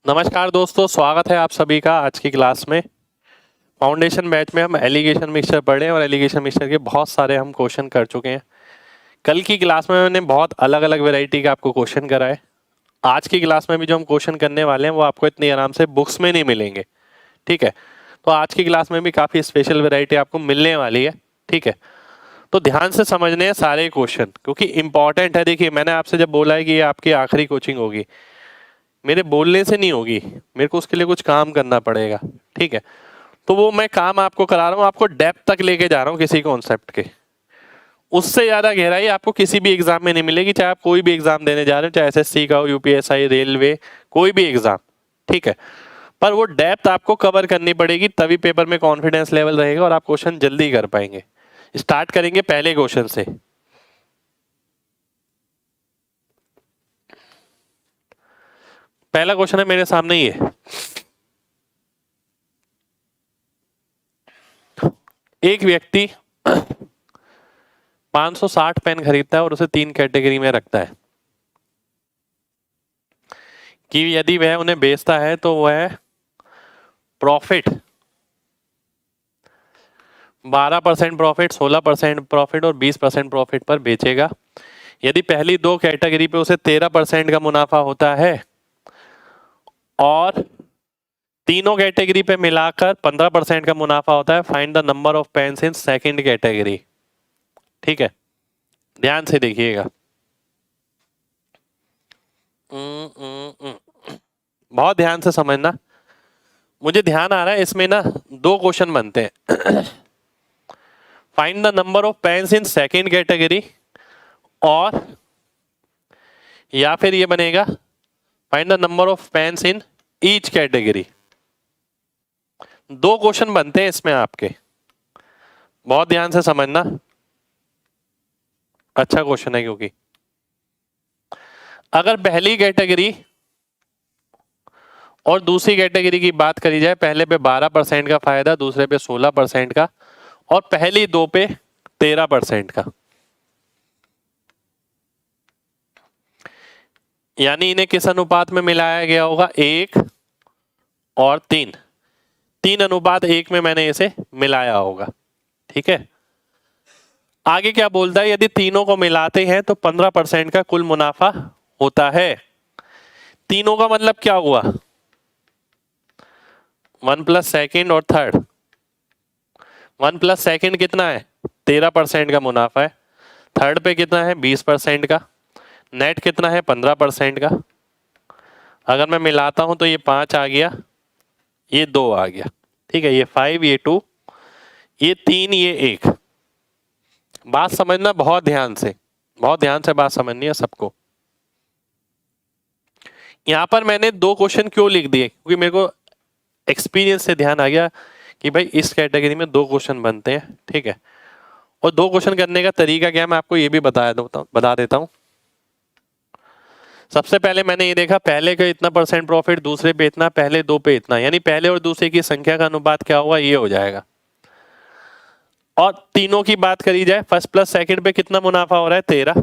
नमस्कार दोस्तों, स्वागत है आप सभी का आज की क्लास में। फाउंडेशन बैच में हम एलिगेशन मिक्सचर पढ़ रहे हैं और एलिगेशन मिक्सचर के बहुत सारे हम क्वेश्चन कर चुके हैं। कल की क्लास में मैंने बहुत अलग अलग वैरायटी के आपको क्वेश्चन कराए। आज की क्लास में भी जो हम क्वेश्चन करने वाले हैं वो आपको इतनी आराम से बुक्स में नहीं मिलेंगे। ठीक है, तो आज की क्लास में भी काफ़ी स्पेशल वैरायटी आपको मिलने वाली है। ठीक है, तो ध्यान से समझने हैं सारे क्वेश्चन क्योंकि इंपॉर्टेंट है। देखिए, मैंने आपसे जब बोला है कि ये आपकी आखिरी कोचिंग होगी, मेरे बोलने से नहीं होगी, मेरे को उसके लिए कुछ काम करना पड़ेगा। ठीक है, तो वो मैं काम आपको करा रहा हूँ, आपको डेप्थ तक लेके जा रहा हूँ किसी कॉन्सेप्ट के। उससे ज़्यादा गहराई आपको किसी भी एग्जाम में नहीं मिलेगी, चाहे आप कोई भी एग्जाम देने जा रहे हो, चाहे एसएससी का हो, यूपीएसआई, रेलवे, कोई भी एग्जाम। ठीक है, पर वो डेप्थ आपको कवर करनी पड़ेगी, तभी पेपर में कॉन्फिडेंस लेवल रहेगा और आप क्वेश्चन जल्दी कर पाएंगे। स्टार्ट करेंगे पहले क्वेश्चन से। पहला क्वेश्चन है मेरे सामने ही है। एक व्यक्ति 560 पेन खरीदता है और उसे 3 कैटेगरी में रखता है कि यदि वह उन्हें बेचता है तो वह प्रॉफिट 12% प्रॉफिट, 16% प्रॉफिट और 20% प्रॉफिट पर बेचेगा। यदि पहली 2 कैटेगरी पे उसे 13% का मुनाफा होता है और तीनों कैटेगरी पे मिलाकर 15% का मुनाफा होता है, find the number of pens in second category. ठीक है, ध्यान से देखिएगा। बहुत ध्यान से समझना, मुझे ध्यान आ रहा है इसमें ना 2 क्वेश्चन बनते हैं। Find the number of pens in second category और या फिर ये बनेगा find the number of pens in each category. 2 question बनते हैं इसमें आपके, बहुत ध्यान से समझना। अच्छा क्वेश्चन है क्योंकि अगर पहली कैटेगरी और दूसरी कैटेगरी की बात करी जाए, पहले पे 12% का फायदा, दूसरे पे 16% का और पहली 2 पे 13% का, यानी इन्हें किस अनुपात में मिलाया गया होगा? 1 और 3 अनुपात 1 में मैंने इसे मिलाया होगा। ठीक है, आगे क्या बोलता है? यदि तीनों को मिलाते हैं तो 15% का कुल मुनाफा होता है। तीनों का मतलब क्या हुआ? 1 प्लस सेकेंड और थर्ड। 1 प्लस सेकेंड कितना है? 13% का मुनाफा है। थर्ड पे कितना है? 20% का। नेट कितना है? 15% का। अगर मैं मिलाता हूं तो ये 5 आ गया, ये 2 आ गया। ठीक है, ये 5, ये 2, ये 3, ये 1। बात समझना बहुत ध्यान से, बहुत ध्यान से बात समझनी है सबको। यहां पर मैंने 2 क्वेश्चन क्यों लिख दिए? क्योंकि मेरे को एक्सपीरियंस से ध्यान आ गया कि भाई इस कैटेगरी में 2 क्वेश्चन बनते हैं। ठीक है, और 2 क्वेश्चन करने का तरीका क्या है मैं आपको ये भी बता देता हूं। सबसे पहले मैंने ये देखा, पहले का इतना % प्रॉफिट, दूसरे पे इतना, पहले 2 पे इतना, यानी पहले और दूसरे की संख्या का अनुपात क्या होगा? ये हो जाएगा। और तीनों की बात करी जाए, फर्स्ट प्लस सेकंड पे कितना मुनाफा हो रहा है? 13।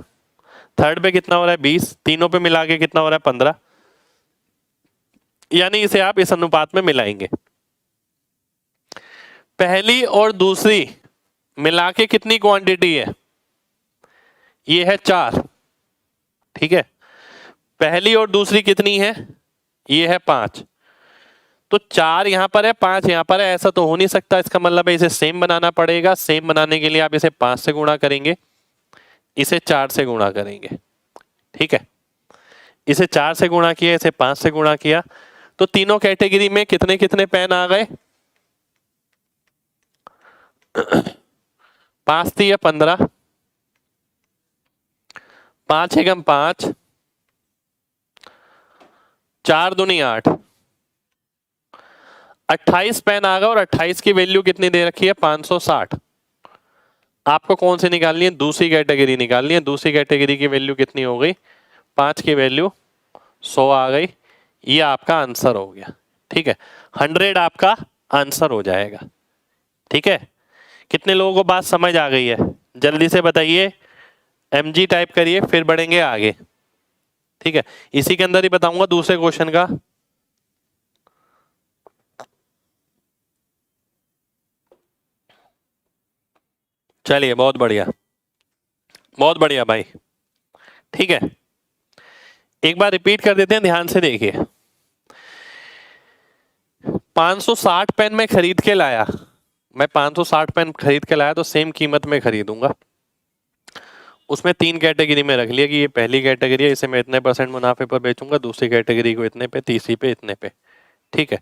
थर्ड पे कितना हो रहा है? 20। तीनों पे मिला के कितना हो रहा है? 15। यानी इसे आप इस अनुपात में मिलाएंगे। पहली और दूसरी मिला के कितनी क्वांटिटी है? ये है 4। ठीक है, पहली और दूसरी कितनी है? ये है 5। तो 4 यहां पर है, 5 यहां पर है, ऐसा तो हो नहीं सकता। इसका मतलब है इसे सेम बनाना पड़ेगा। सेम बनाने के लिए आप इसे 5 से गुणा करेंगे, इसे 4 से गुणा करेंगे। ठीक है, इसे 4 से गुणा किया, इसे 5 से गुणा किया, तो तीनों कैटेगरी में कितने कितने पेन आ गए? 5 थी या 15? 5 एकम 5, 4 दूनी 8, 28 पेन आ गए। और 28 की वैल्यू कितनी दे रखी है? 560। आपको कौन सी निकालनी है? दूसरी कैटेगरी निकालनी है। दूसरी कैटेगरी की वैल्यू कितनी हो गई? 5 की वैल्यू 100 आ गई। ये आपका आंसर हो गया। ठीक है, 100 आपका आंसर हो जाएगा। ठीक है, कितने लोगों को बात समझ आ गई है? जल्दी से बताइए, MG टाइप करिए, फिर बढ़ेंगे आगे। ठीक है, इसी के अंदर ही बताऊंगा दूसरे क्वेश्चन का। चलिए, बहुत बढ़िया, बहुत बढ़िया भाई। ठीक है, एक बार रिपीट कर देते हैं, ध्यान से देखिए। 560 पेन मैं खरीद के लाया, मैं 560 पेन खरीद के लाया तो सेम कीमत में खरीदूंगा। उसमें 3 कैटेगरी में रख लिया कि ये पहली कैटेगरी है, इसे मैं इतने % मुनाफे पर बेचूंगा, दूसरी कैटेगरी को इतने पे, तीसरी पे इतने पे। ठीक है,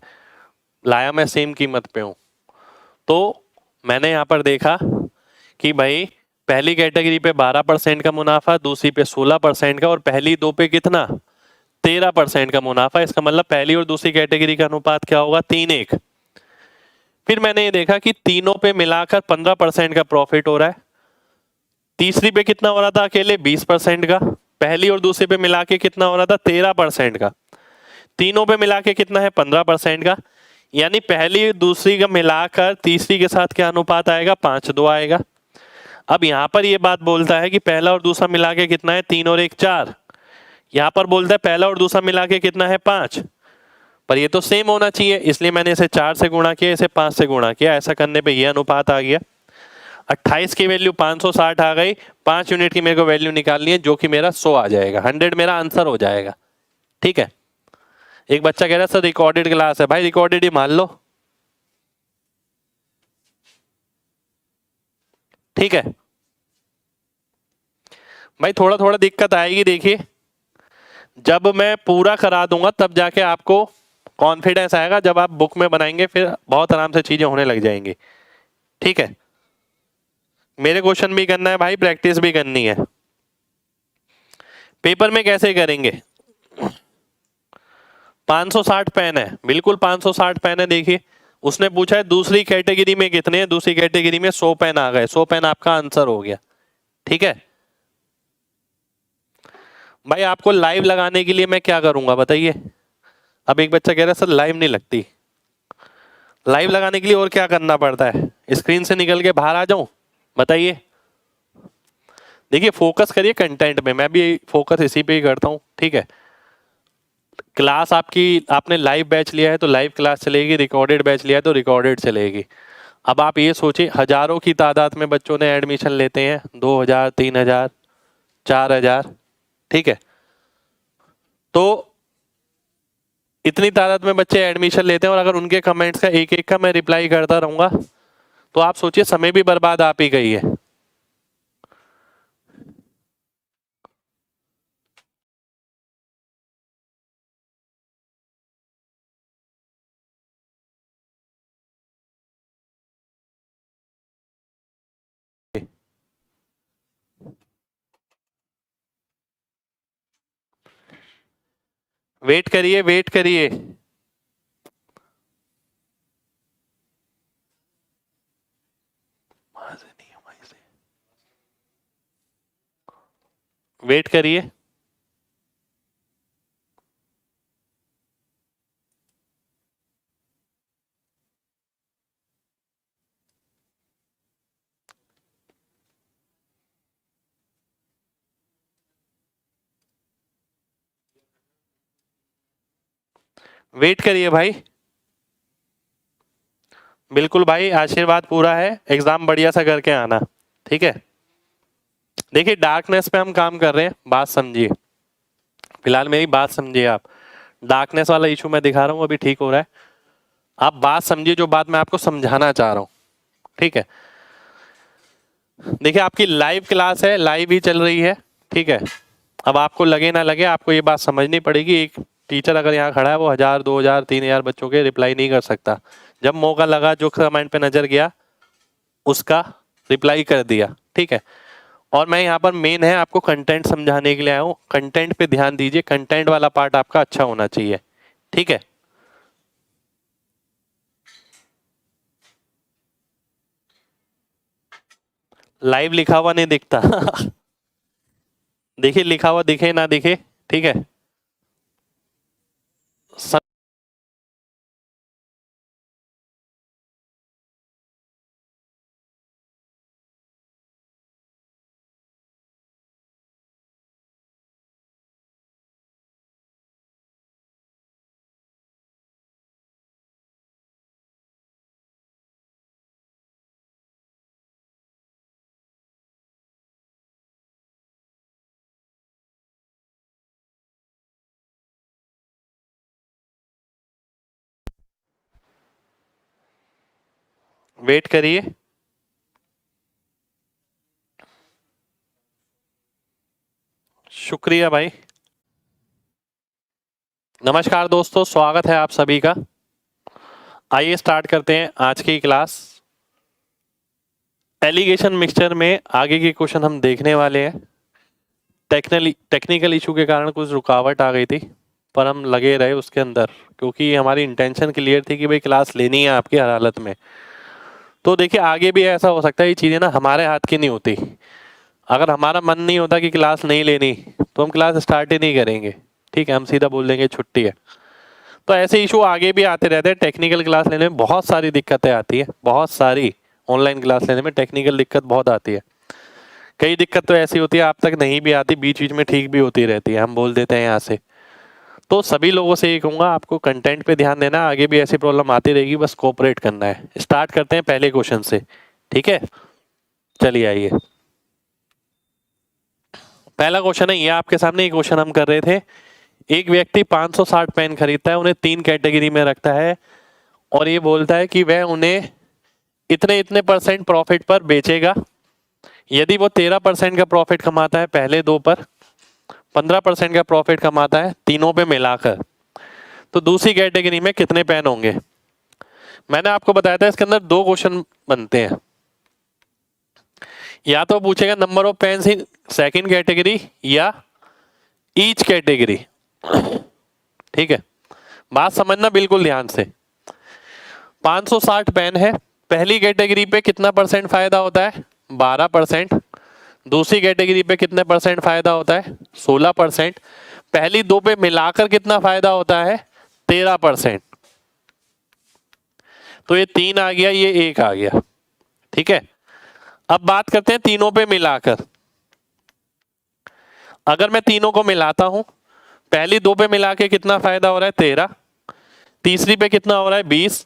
लाया मैं सेम कीमत पे हूं, तो मैंने यहां पर देखा कि भाई पहली कैटेगरी पे 12% का मुनाफा, दूसरी पे 16% का, और पहली दो पे कितना, 13% का मुनाफा। इसका मतलब पहली और दूसरी कैटेगरी का अनुपात क्या होगा, 3:1। फिर मैंने ये देखा कि तीनों पे मिलाकर 15% का प्रॉफिट हो रहा है। तीसरी पे कितना हो रहा था अकेले, 20% का। पहली और दूसरी पे मिला के कितना हो रहा था, 13% का। तीनों पे मिला के कितना है, 15% का। यानी पहली दूसरी का मिलाकर तीसरी के साथ क्या अनुपात आएगा, 5:2 आएगा। अब यहां पर ये बात बोलता है कि पहला और दूसरा मिला के कितना है, 3 और 1 4। यहां पर बोलता है पहला और दूसरा मिला के कितना है, 5। पर ये तो सेम होना चाहिए, इसलिए मैंने इसे 4 से गुणा किया, इसे 5 से गुणा किया। ऐसा करने पे ये अनुपात आ गया। 28 की वैल्यू 560 आ गई, 5 यूनिट की मेरे को वैल्यू निकालनी है, जो कि मेरा 100 आ जाएगा, 100 मेरा आंसर हो जाएगा। ठीक है, एक बच्चा कह रहा है सर रिकॉर्डेड क्लास है, भाई रिकॉर्डेड ही मान लो। ठीक है भाई, थोड़ा थोड़ा दिक्कत आएगी, देखिए जब मैं पूरा करा दूंगा तब जाके आपको कॉन्फिडेंस आएगा, जब आप बुक में बनाएंगे फिर बहुत आराम से चीजें होने लग जाएंगी। ठीक है, मेरे क्वेश्चन भी करना है भाई, प्रैक्टिस भी करनी है। पेपर में कैसे करेंगे, 560 पेन है, बिल्कुल 560 पेन है। देखिए उसने पूछा है दूसरी कैटेगरी में कितने हैं, दूसरी कैटेगरी में 100 पेन आ गए, 100 पेन आपका आंसर हो गया। ठीक है भाई, आपको लाइव लगाने के लिए मैं क्या करूंगा बताइए। अब एक बच्चा कह रहा है सर लाइव नहीं लगती, लाइव लगाने के लिए और क्या करना पड़ता है, स्क्रीन से निकल के बाहर आ जाऊं, बताइए। देखिए फोकस करिए कंटेंट में, मैं भी फोकस इसी पे ही करता हूं। ठीक है, क्लास आपकी, आपने लाइव बैच लिया है तो लाइव क्लास चलेगी, रिकॉर्डेड बैच लिया है तो रिकॉर्डेड चलेगी। अब आप ये सोचिए, हजारों की तादाद में बच्चों ने एडमिशन लेते हैं, 2000 3000 4000। ठीक है, तो इतनी तादाद में बच्चे एडमिशन लेते हैं, और अगर उनके कमेंट्स का एक एक का मैं रिप्लाई करता रहूंगा तो आप सोचिए समय भी बर्बाद आप ही गई है। वेट करिए, वेट करिए। वेट करिए, वेट करिए भाई। बिल्कुल भाई, आशीर्वाद पूरा है, एग्जाम बढ़िया सा करके आना। ठीक है, देखिए डार्कनेस पे हम काम कर रहे हैं, बात समझिए, फिलहाल मेरी बात समझिए आप। डार्कनेस वाला इशू मैं दिखा रहा हूँ, अभी ठीक हो रहा है। आप बात समझिए, जो बात मैं आपको समझाना चाह रहा हूँ। ठीक है, देखिए आपकी लाइव क्लास है, लाइव ही चल रही है। ठीक है, अब आपको लगे ना लगे, आपको ये बात समझनी पड़ेगी। एक टीचर अगर यहाँ खड़ा है, वो 1000 2000 3000 बच्चों के रिप्लाई नहीं कर सकता। जब मौका लगा, जो कमेंट पे नजर गया उसका रिप्लाई कर दिया। ठीक है, और मैं यहाँ पर मेन है आपको कंटेंट समझाने के लिए आया हूँ। कंटेंट पे ध्यान दीजिए, कंटेंट वाला पार्ट आपका अच्छा होना चाहिए। ठीक है, लाइव लिखा हुआ नहीं दिखता। देखिए लिखा हुआ दिखे ना दिखे। ठीक है, वेट करिए। शुक्रिया भाई। नमस्कार दोस्तों, स्वागत है आप सभी का। आइए स्टार्ट करते हैं आज की क्लास। एलिगेशन मिक्सचर में आगे के क्वेश्चन हम देखने वाले हैं। टेक्निकल इशू के कारण कुछ रुकावट आ गई थी, पर हम लगे रहे उसके अंदर, क्योंकि हमारी इंटेंशन क्लियर थी कि भाई क्लास लेनी है आपकी हर हालत में। तो देखिए, आगे भी ऐसा हो सकता है, ये चीज़ें ना हमारे हाथ की नहीं होती। अगर हमारा मन नहीं होता कि क्लास नहीं लेनी, तो हम क्लास स्टार्ट ही नहीं करेंगे। ठीक है, हम सीधा बोल देंगे छुट्टी है। तो ऐसे इशू आगे भी आते रहते हैं। टेक्निकल क्लास लेने में बहुत सारी दिक्कतें आती है, बहुत सारी। ऑनलाइन क्लास लेने में टेक्निकल दिक्कत बहुत आती है। कई दिक्कत तो ऐसी होती है आप तक नहीं भी आती, बीच बीच में ठीक भी होती रहती है, हम बोल देते हैं यहाँ से। तो सभी लोगों से ये कहूँगा, आपको कंटेंट पे ध्यान देना। आगे भी ऐसी प्रॉब्लम आती रहेगी, बस कोऑपरेट करना है। स्टार्ट करते हैं पहले क्वेश्चन से। ठीक है, चलिए आइए। पहला क्वेश्चन है ये आपके सामने। ये क्वेश्चन हम कर रहे थे। एक व्यक्ति 560 पेन खरीदता है, उन्हें 3 कैटेगरी में रखता है और ये बोलता है कि वह उन्हें इतने इतने % प्रॉफिट पर बेचेगा। यदि वो 13% का प्रॉफिट कमाता है पहले 2 पर, 15% का प्रॉफिट कमाता है तीनों पे मिलाकर, तो दूसरी कैटेगरी में कितने पेन होंगे। मैंने आपको बताया था इसके अंदर 2 क्वेश्चन बनते हैं। या तो पूछेगा number of pens in second category या ईच कैटेगरी। ठीक है, बात समझना बिल्कुल ध्यान से। 560 पेन है, पहली कैटेगरी पे कितना % फायदा होता है, 12%। दूसरी कैटेगरी पे कितने % फायदा होता है, 16%। पहली 2 पे मिलाकर कितना फायदा होता है, 13%। तो ये 3 आ गया, ये 1 आ गया। ठीक है, अब बात करते हैं तीनों पे मिलाकर। अगर मैं तीनों को मिलाता हूं, पहली 2 पे मिला के कितना फायदा हो रहा है, 13। तीसरी पे कितना हो रहा है, 20।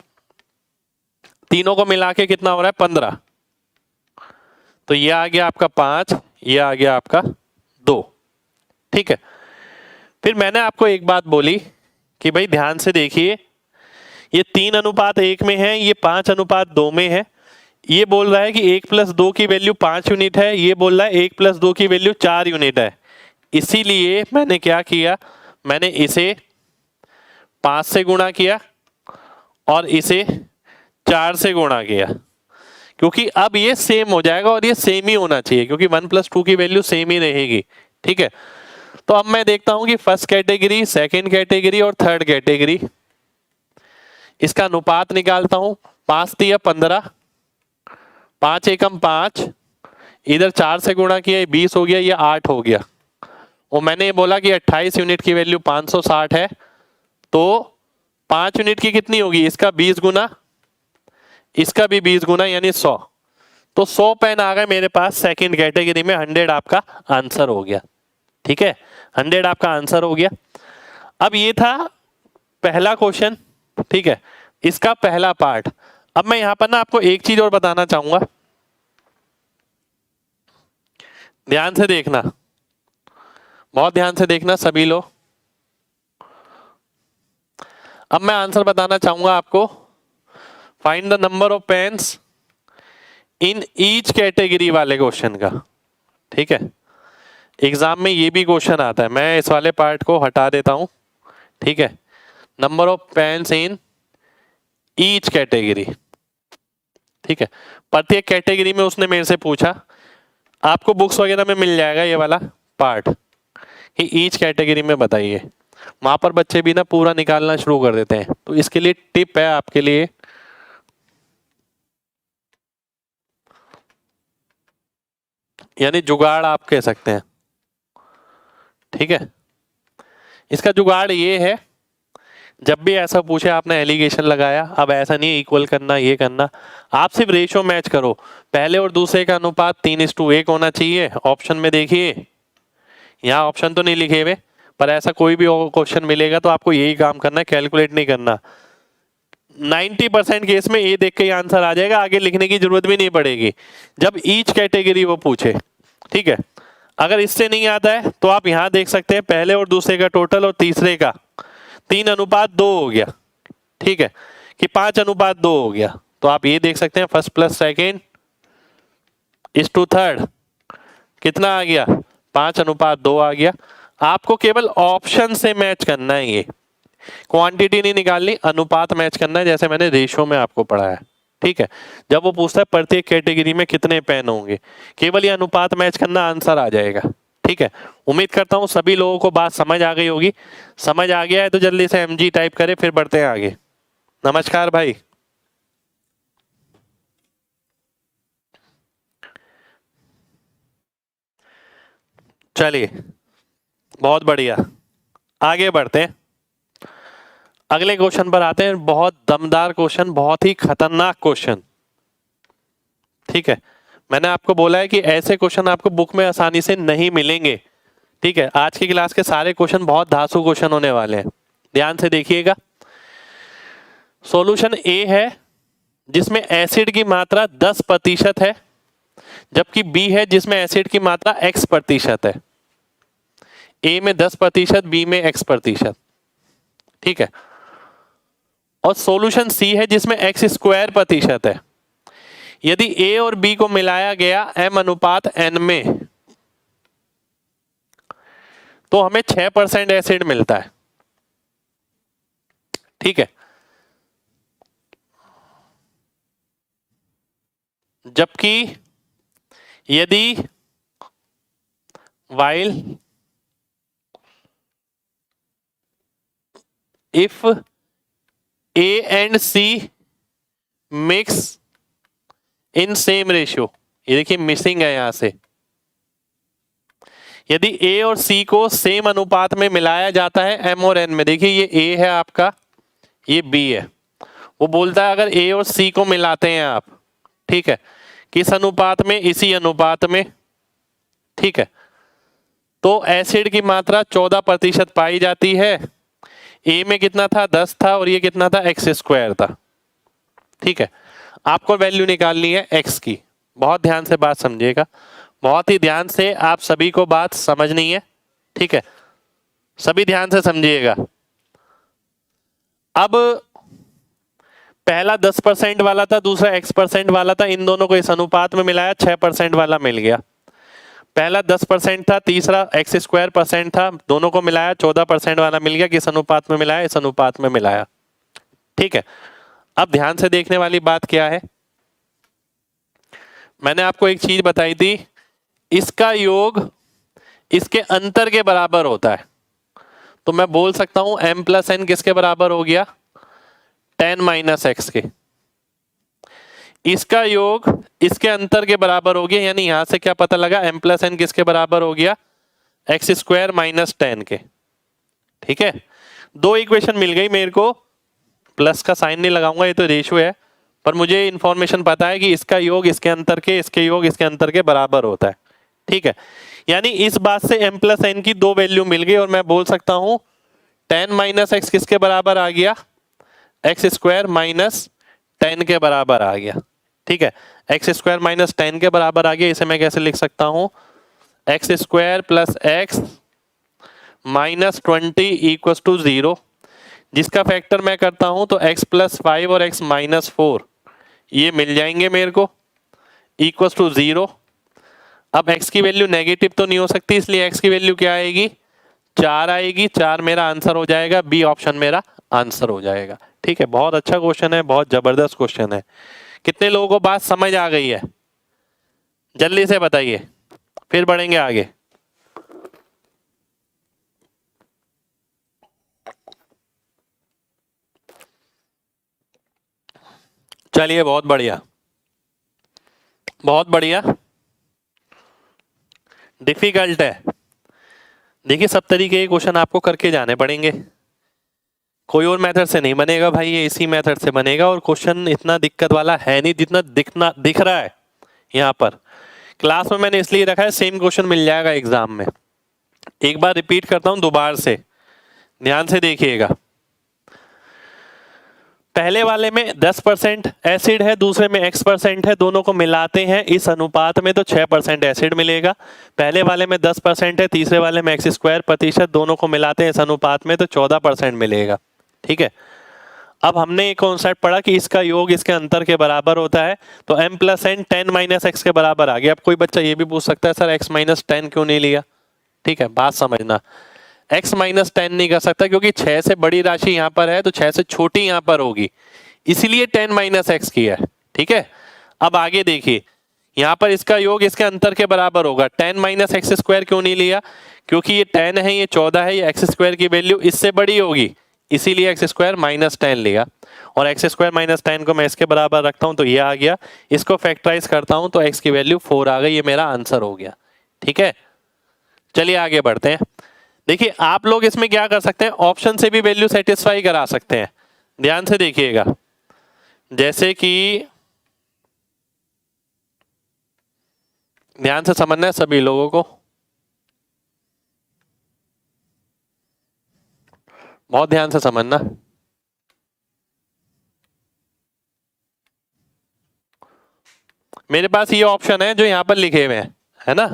तीनों को मिला के कितना हो रहा है, 15। तो ये आ गया आपका 5, ये आ गया आपका 2। ठीक है, फिर मैंने आपको एक बात बोली कि भाई ध्यान से देखिए, ये 3:1 में है, ये 5:2 में है। ये बोल रहा है कि 1 + 2 की वैल्यू 5 यूनिट है, ये बोल रहा है 1 + 2 की वैल्यू 4 यूनिट है। इसीलिए मैंने क्या किया, मैंने इसे 5 से गुणा किया और इसे 4 से गुणा किया, क्योंकि अब ये सेम हो जाएगा और ये सेम ही होना चाहिए, क्योंकि 1 + 2 की वैल्यू सेम ही रहेगी। ठीक है, तो अब मैं देखता हूं कि फर्स्ट कैटेगरी, सेकंड कैटेगरी और थर्ड कैटेगरी, इसका अनुपात निकालता हूं। 5 × 15, 5 एकम 5, इधर 4 से गुणा किया, ये 20 हो गया, ये 8 हो गया। और मैंने ये बोला कि 28 यूनिट की वैल्यू 560 है, तो 5 यूनिट की कितनी होगी, इसका 20 गुना, इसका भी 20 गुना, यानी 100। तो 100 पेन आ गए मेरे पास सेकंड कैटेगरी में। 100 आपका आंसर हो गया। ठीक है, 100 आपका आंसर हो गया। अब ये था पहला क्वेश्चन। ठीक है, इसका पहला पार्ट। अब मैं यहां पर ना आपको एक चीज और बताना चाहूंगा, ध्यान से देखना, बहुत ध्यान से देखना सभी लोग। अब मैं आंसर बताना चाहूंगा आपको। Find the number of pens in each category वाले क्वेश्चन का। ठीक है, एग्जाम में ये भी क्वेश्चन आता है, मैं इस वाले पार्ट को हटा देता हूं। ठीक है, number of pens in each category. ठीक है, प्रत्येक कैटेगरी में उसने मेरे से पूछा। आपको बुक्स वगैरह में मिल जाएगा ये वाला पार्ट कि ईच कैटेगरी में बताइए। वहां पर बच्चे भी ना पूरा निकालना शुरू कर देते हैं, तो इसके लिए टिप है आपके लिए, यानी जुगाड़ आप कह सकते हैं। ठीक है, इसका जुगाड़ ये है, जब भी ऐसा पूछे आपने एलिगेशन लगाया, अब ऐसा नहीं इक्वल करना, ये करना, आप सिर्फ रेशियो मैच करो। पहले और दूसरे का अनुपात 3:1 होना चाहिए। ऑप्शन में देखिए, यहाँ ऑप्शन तो नहीं लिखे हुए, पर ऐसा कोई भी क्वेश्चन मिलेगा तो आपको यही काम करना है, कैलकुलेट नहीं करना। 90% केस में ये देख के आंसर आ जाएगा, आगे लिखने की जरूरत भी नहीं पड़ेगी जब ईच कैटेगरी वो पूछे। ठीक है, अगर इससे नहीं आता है तो आप यहां देख सकते हैं, पहले और दूसरे का टोटल और तीसरे का 3:2 हो गया। ठीक है, कि 5:2 हो गया, तो आप ये देख सकते हैं first plus second is to third कितना आ गया 5:2 आ गया। आपको केवल ऑप्शन से मैच करना है, ये क्वांटिटी नहीं निकालनी, अनुपात मैच करना है जैसे मैंने रेशो में आपको पढ़ाया। ठीक है, जब वो पूछता है प्रत्येक कैटेगरी में कितने पेन होंगे, केवल ये अनुपात मैच करना, आंसर आ जाएगा। ठीक है, उम्मीद करता हूं सभी लोगों को बात समझ आ गई होगी। समझ आ गया है तो जल्दी से MG टाइप करें, फिर बढ़ते हैं आगे। नमस्कार भाई। चलिए बहुत बढ़िया, आगे बढ़ते हैं, अगले क्वेश्चन पर आते हैं। बहुत दमदार क्वेश्चन, बहुत ही खतरनाक क्वेश्चन। ठीक है, मैंने आपको बोला है कि ऐसे क्वेश्चन आपको बुक में आसानी से नहीं मिलेंगे। ठीक है, आज की क्लास के सारे क्वेश्चन बहुत धांसू क्वेश्चन होने वाले हैं, ध्यान से देखिएगा। सॉल्यूशन ए है जिसमें एसिड की मात्रा 10% है, जबकि बी है जिसमें एसिड की मात्रा x% है। ए में 10%, बी में x%। ठीक है, और सॉल्यूशन सी है जिसमें x² है। यदि ए और बी को मिलाया गया m/n में तो हमें 6% एसिड मिलता है। ठीक है, जबकि यदि while if A and C mix in same ratio, ये देखिए मिसिंग है यहां से, यदि A और C को सेम अनुपात में मिलाया जाता है M और N में, देखिए ये A है आपका, ये B है, वो बोलता है अगर A और C को मिलाते हैं आप, ठीक है, किस अनुपात में, इसी अनुपात में, ठीक है, तो एसिड की मात्रा 14% पाई जाती है। ए में कितना था 10 था और ये कितना था x² था। ठीक है, आपको वैल्यू निकालनी है x की। बहुत ध्यान से बात समझिएगा, बहुत ही ध्यान से, आप सभी को बात समझनी है। ठीक है, सभी ध्यान से समझिएगा। अब पहला 10% वाला था, दूसरा x% वाला था, इन दोनों को इस अनुपात में मिलाया, 6% वाला मिल गया। पहला 10% था, तीसरा x² था, दोनों को मिलाया 14% वाला मिल गया। किस अनुपात में मिलाया, इस अनुपात में मिलाया। ठीक है, अब ध्यान से देखने वाली बात क्या है, मैंने आपको एक चीज बताई थी, इसका योग इसके अंतर के बराबर होता है। तो मैं बोल सकता हूं m+n किसके बराबर हो गया, 10 - x के। इसका योग इसके अंतर के बराबर हो गया, यानी यहां से क्या पता लगा, m+n किसके बराबर हो गया, x² - 10 के। ठीक है, दो इक्वेशन मिल गई मेरे को, प्लस का साइन नहीं लगाऊंगा, ये तो रेशियो है, पर मुझे इंफॉर्मेशन पता है कि इसका योग इसके अंतर के, इसके योग इसके अंतर के बराबर होता है। ठीक है, यानी इस बात से m+n की दो वैल्यू मिल गई और मैं बोल सकता हूं 10 - x किसके बराबर आ गया, x² - 10 के बराबर आ गया। ठीक है, x² - 10 के बराबर आ गया। इसे मैं कैसे लिख सकता हूं, x² + x - 20 = 0, जिसका फैक्टर मैं करता हूं तो x + 5 और x - 4 ये मिल जाएंगे मेरे को, = 0। अब x की वैल्यू नेगेटिव तो नहीं हो सकती, इसलिए x की वैल्यू क्या आएगी, 4 आएगी। 4 मेरा आंसर हो जाएगा, बी ऑप्शन मेरा आंसर हो जाएगा। ठीक है, बहुत अच्छा क्वेश्चन है, बहुत जबरदस्त क्वेश्चन है। कितने लोगों को बात समझ आ गई है, जल्दी से बताइए, फिर बढ़ेंगे आगे। चलिए बहुत बढ़िया, बहुत बढ़िया। डिफिकल्ट है, देखिए सब तरीके के क्वेश्चन आपको करके जाने पड़ेंगे, कोई और मेथड से नहीं बनेगा भाई, ये इसी मेथड से बनेगा। और क्वेश्चन इतना दिक्कत वाला है नहीं जितना दिख रहा है यहाँ पर। क्लास में मैंने इसलिए रखा है, सेम क्वेश्चन मिल जाएगा एग्जाम में। एक बार रिपीट करता हूं दोबारा से, ध्यान से देखिएगा। पहले वाले में 10% एसिड है, दूसरे में x% है, दोनों को मिलाते हैं इस अनुपात में तो 6% एसिड मिलेगा। पहले वाले में 10% है, तीसरे वाले में x²%, दोनों को मिलाते हैं इस अनुपात में तो 14% मिलेगा। ठीक है, अब हमने एक कॉन्सेप्ट पढ़ा कि इसका योग इसके अंतर के बराबर होता है, तो m plus N 10 minus X के बराबर आ गया। अब कोई बच्चा ये भी पूछ सकता है सर x माइनस 10 क्यों नहीं लिया? ठीक है, बात समझना, x माइनस 10 नहीं कर सकता क्योंकि 6 से बड़ी राशि यहाँ पर है तो 6 से छोटी यहाँ पर होगी, इसीलिए 10 माइनस एक्स किया है। ठीक है, अब आगे देखिए, यहाँ पर इसका योग इसके अंतर के बराबर होगा। 10 माइनस एक्स स्क्वायर क्यों नहीं लिया? क्योंकि ये 10 है, ये 14 है, ये एक्स स्क्वायर की वैल्यू इससे बड़ी होगी, इसीलिए एक्स स्क्वायर माइनस 10 लिया। और एक्स स्क्वायर माइनस 10 को मैं इसके बराबर रखता हूँ तो ये आ गया, इसको फैक्टराइज करता हूँ तो एक्स की वैल्यू 4 आ गई, ये मेरा आंसर हो गया। ठीक है, चलिए आगे बढ़ते हैं। देखिए आप लोग इसमें क्या कर सकते हैं, ऑप्शन से भी वैल्यू सेटिस्फाई करा सकते हैं। ध्यान से देखिएगा, जैसे कि ध्यान से समझना है सभी लोगों को, बहुत ध्यान से समझना। मेरे पास ये ऑप्शन है जो यहां पर लिखे हुए हैं, है ना,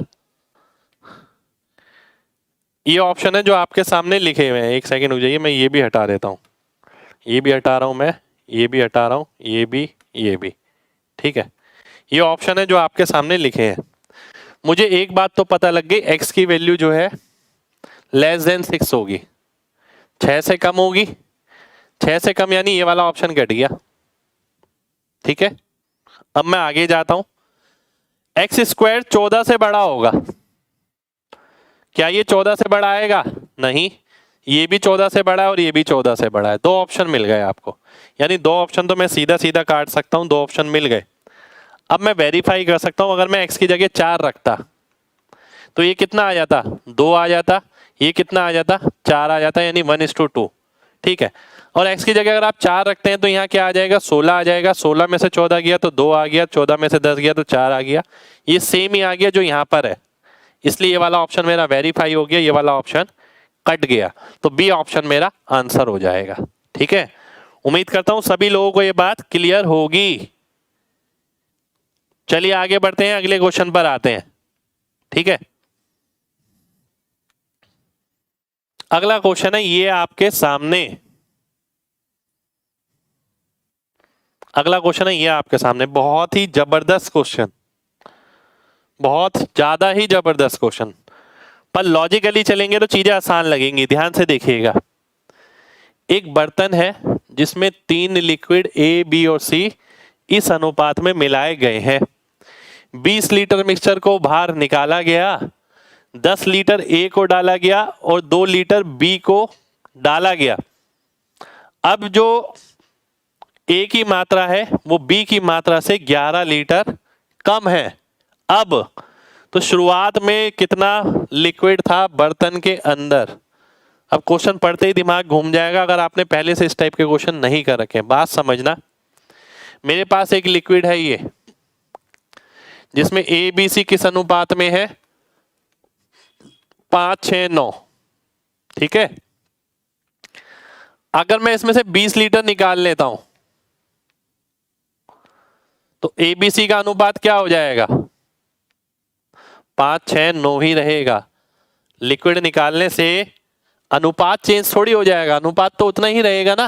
ये ऑप्शन है जो आपके सामने लिखे हुए हैं। एक सेकंड रुक जाइए, मैं ये भी हटा देता हूं, ये भी हटा रहा हूं मैं, ये भी हटा रहा हूं, ये भी। ठीक है, ये ऑप्शन है जो आपके सामने लिखे हैं। मुझे एक बात तो पता लग गई, एक्स की वैल्यू जो है लेस देन 6 होगी, 6 से कम होगी, 6 से कम यानी ये वाला ऑप्शन कट गया। ठीक है, अब मैं आगे जाता हूं, एक्स स्क्वायर 14 से बड़ा होगा, क्या ये 14 से बड़ा आएगा? नहीं, ये भी 14 से बड़ा है और ये भी 14 से बड़ा है। दो ऑप्शन मिल गए आपको, यानी दो ऑप्शन तो मैं सीधा सीधा काट सकता हूं, दो ऑप्शन मिल गए। अब मैं वेरीफाई कर सकता हूं, अगर मैं x की जगह 4 रखता तो ये कितना आ जाता? 2 आ जाता, ये कितना आ जाता? 4 आ जाता, यानी 1:2। ठीक है, और x की जगह अगर आप 4 रखते हैं तो यहाँ क्या आ जाएगा? 16 आ जाएगा, 16 में से 14 गया तो 2 आ गया, 14 में से 10 गया तो 4 आ गया, ये सेम ही आ गया जो यहाँ पर है, इसलिए ये वाला ऑप्शन मेरा वेरीफाई हो गया, ये वाला ऑप्शन कट गया, तो बी ऑप्शन मेरा आंसर हो जाएगा। ठीक है, उम्मीद करता हूं सभी लोगों को ये बात क्लियर होगी। चलिए आगे बढ़ते हैं, अगले क्वेश्चन पर आते हैं। ठीक है, अगला क्वेश्चन है ये आपके सामने, अगला क्वेश्चन है ये आपके सामने, बहुत ही जबरदस्त क्वेश्चन, बहुत ज्यादा ही जबरदस्त क्वेश्चन, पर लॉजिकली चलेंगे तो चीजें आसान लगेंगी। ध्यान से देखिएगा, एक बर्तन है जिसमें 3 लिक्विड ए, बी और सी इस अनुपात में मिलाए गए हैं। 20 लीटर मिक्सचर को बाहर निकाला गया, 10 लीटर ए को डाला गया और 2 लीटर बी को डाला गया। अब जो ए की मात्रा है वो बी की मात्रा से 11 लीटर कम है। अब तो शुरुआत में कितना लिक्विड था बर्तन के अंदर? अब क्वेश्चन पढ़ते ही दिमाग घूम जाएगा अगर आपने पहले से इस टाइप के क्वेश्चन नहीं कर रखे। बात समझना, मेरे पास एक लिक्विड है ये, जिसमें ए बी सी किस अनुपात में है? 5, 6, 9। ठीक है, अगर मैं इसमें से 20 लीटर निकाल लेता हूं तो ए बी सी का अनुपात क्या हो जाएगा? 5, 6, 9 ही रहेगा। लिक्विड निकालने से अनुपात चेंज थोड़ी हो जाएगा, अनुपात तो उतना ही रहेगा ना।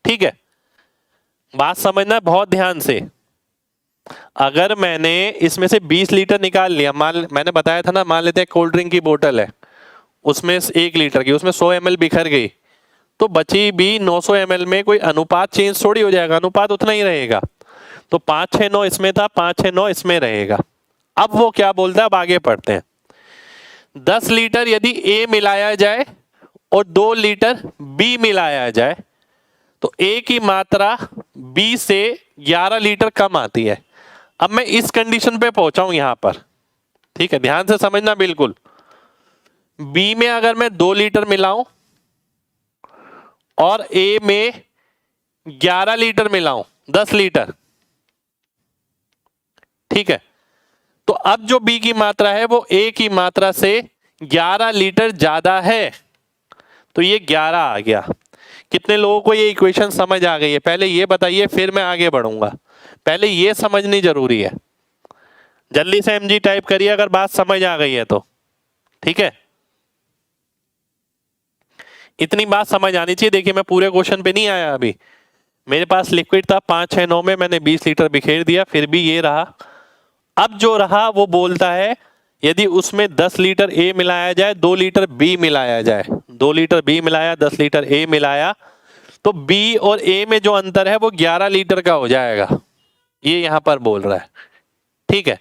ठीक है, बात समझना बहुत ध्यान से। अगर मैंने इसमें से 20 लीटर निकाल लिया, मैंने बताया था ना, मान लेते हैं कोल्ड ड्रिंक की बोतल है, उसमें 1 लीटर की, उसमें 100 ml बिखर गई, तो बची भी 900 ml में कोई अनुपात चेंज थोड़ी हो जाएगा, अनुपात उतना ही रहेगा। तो 5, 6, 9 इसमें था, 5, 6, 9 इसमें रहेगा। अब वो क्या बोलता है, अब आगे पढ़ते हैं। 10 लीटर यदि ए मिलाया जाए और 2 लीटर बी मिलाया जाए तो ए की मात्रा बी से 11 लीटर कम आती है। अब मैं इस कंडीशन पे पहुंचा हूं यहां पर। ठीक है, ध्यान से समझना बिल्कुल। बी में अगर मैं 2 लीटर मिलाऊं और ए में 11 लीटर मिलाऊं, 10 लीटर, ठीक है, तो अब जो बी की मात्रा है वो ए की मात्रा से 11 लीटर ज्यादा है, तो ये 11 आ गया। कितने लोगों को ये इक्वेशन समझ आ गई है? पहले ये बताइए, फिर मैं आगे बढ़ूंगा। पहले ये समझनी जरूरी है। जल्दी से एमजी टाइप करिए अगर बात समझ आ गई है तो। ठीक है, इतनी बात समझ आनी चाहिए। देखिए मैं पूरे क्वेश्चन पे नहीं आया अभी, मेरे पास लिक्विड था 5 6 9 में, मैंने 20 लीटर बिखेर दिया, फिर भी ये रहा। अब जो रहा वो बोलता है यदि उसमें 10 लीटर ए मिलाया जाए, 2 लीटर बी मिलाया जाए, 2 लीटर बी मिलाया, 10 लीटर ए मिलाया, तो बी और ए में जो अंतर है वो 11 लीटर का हो जाएगा। ये यहां पर बोल रहा है, ठीक है,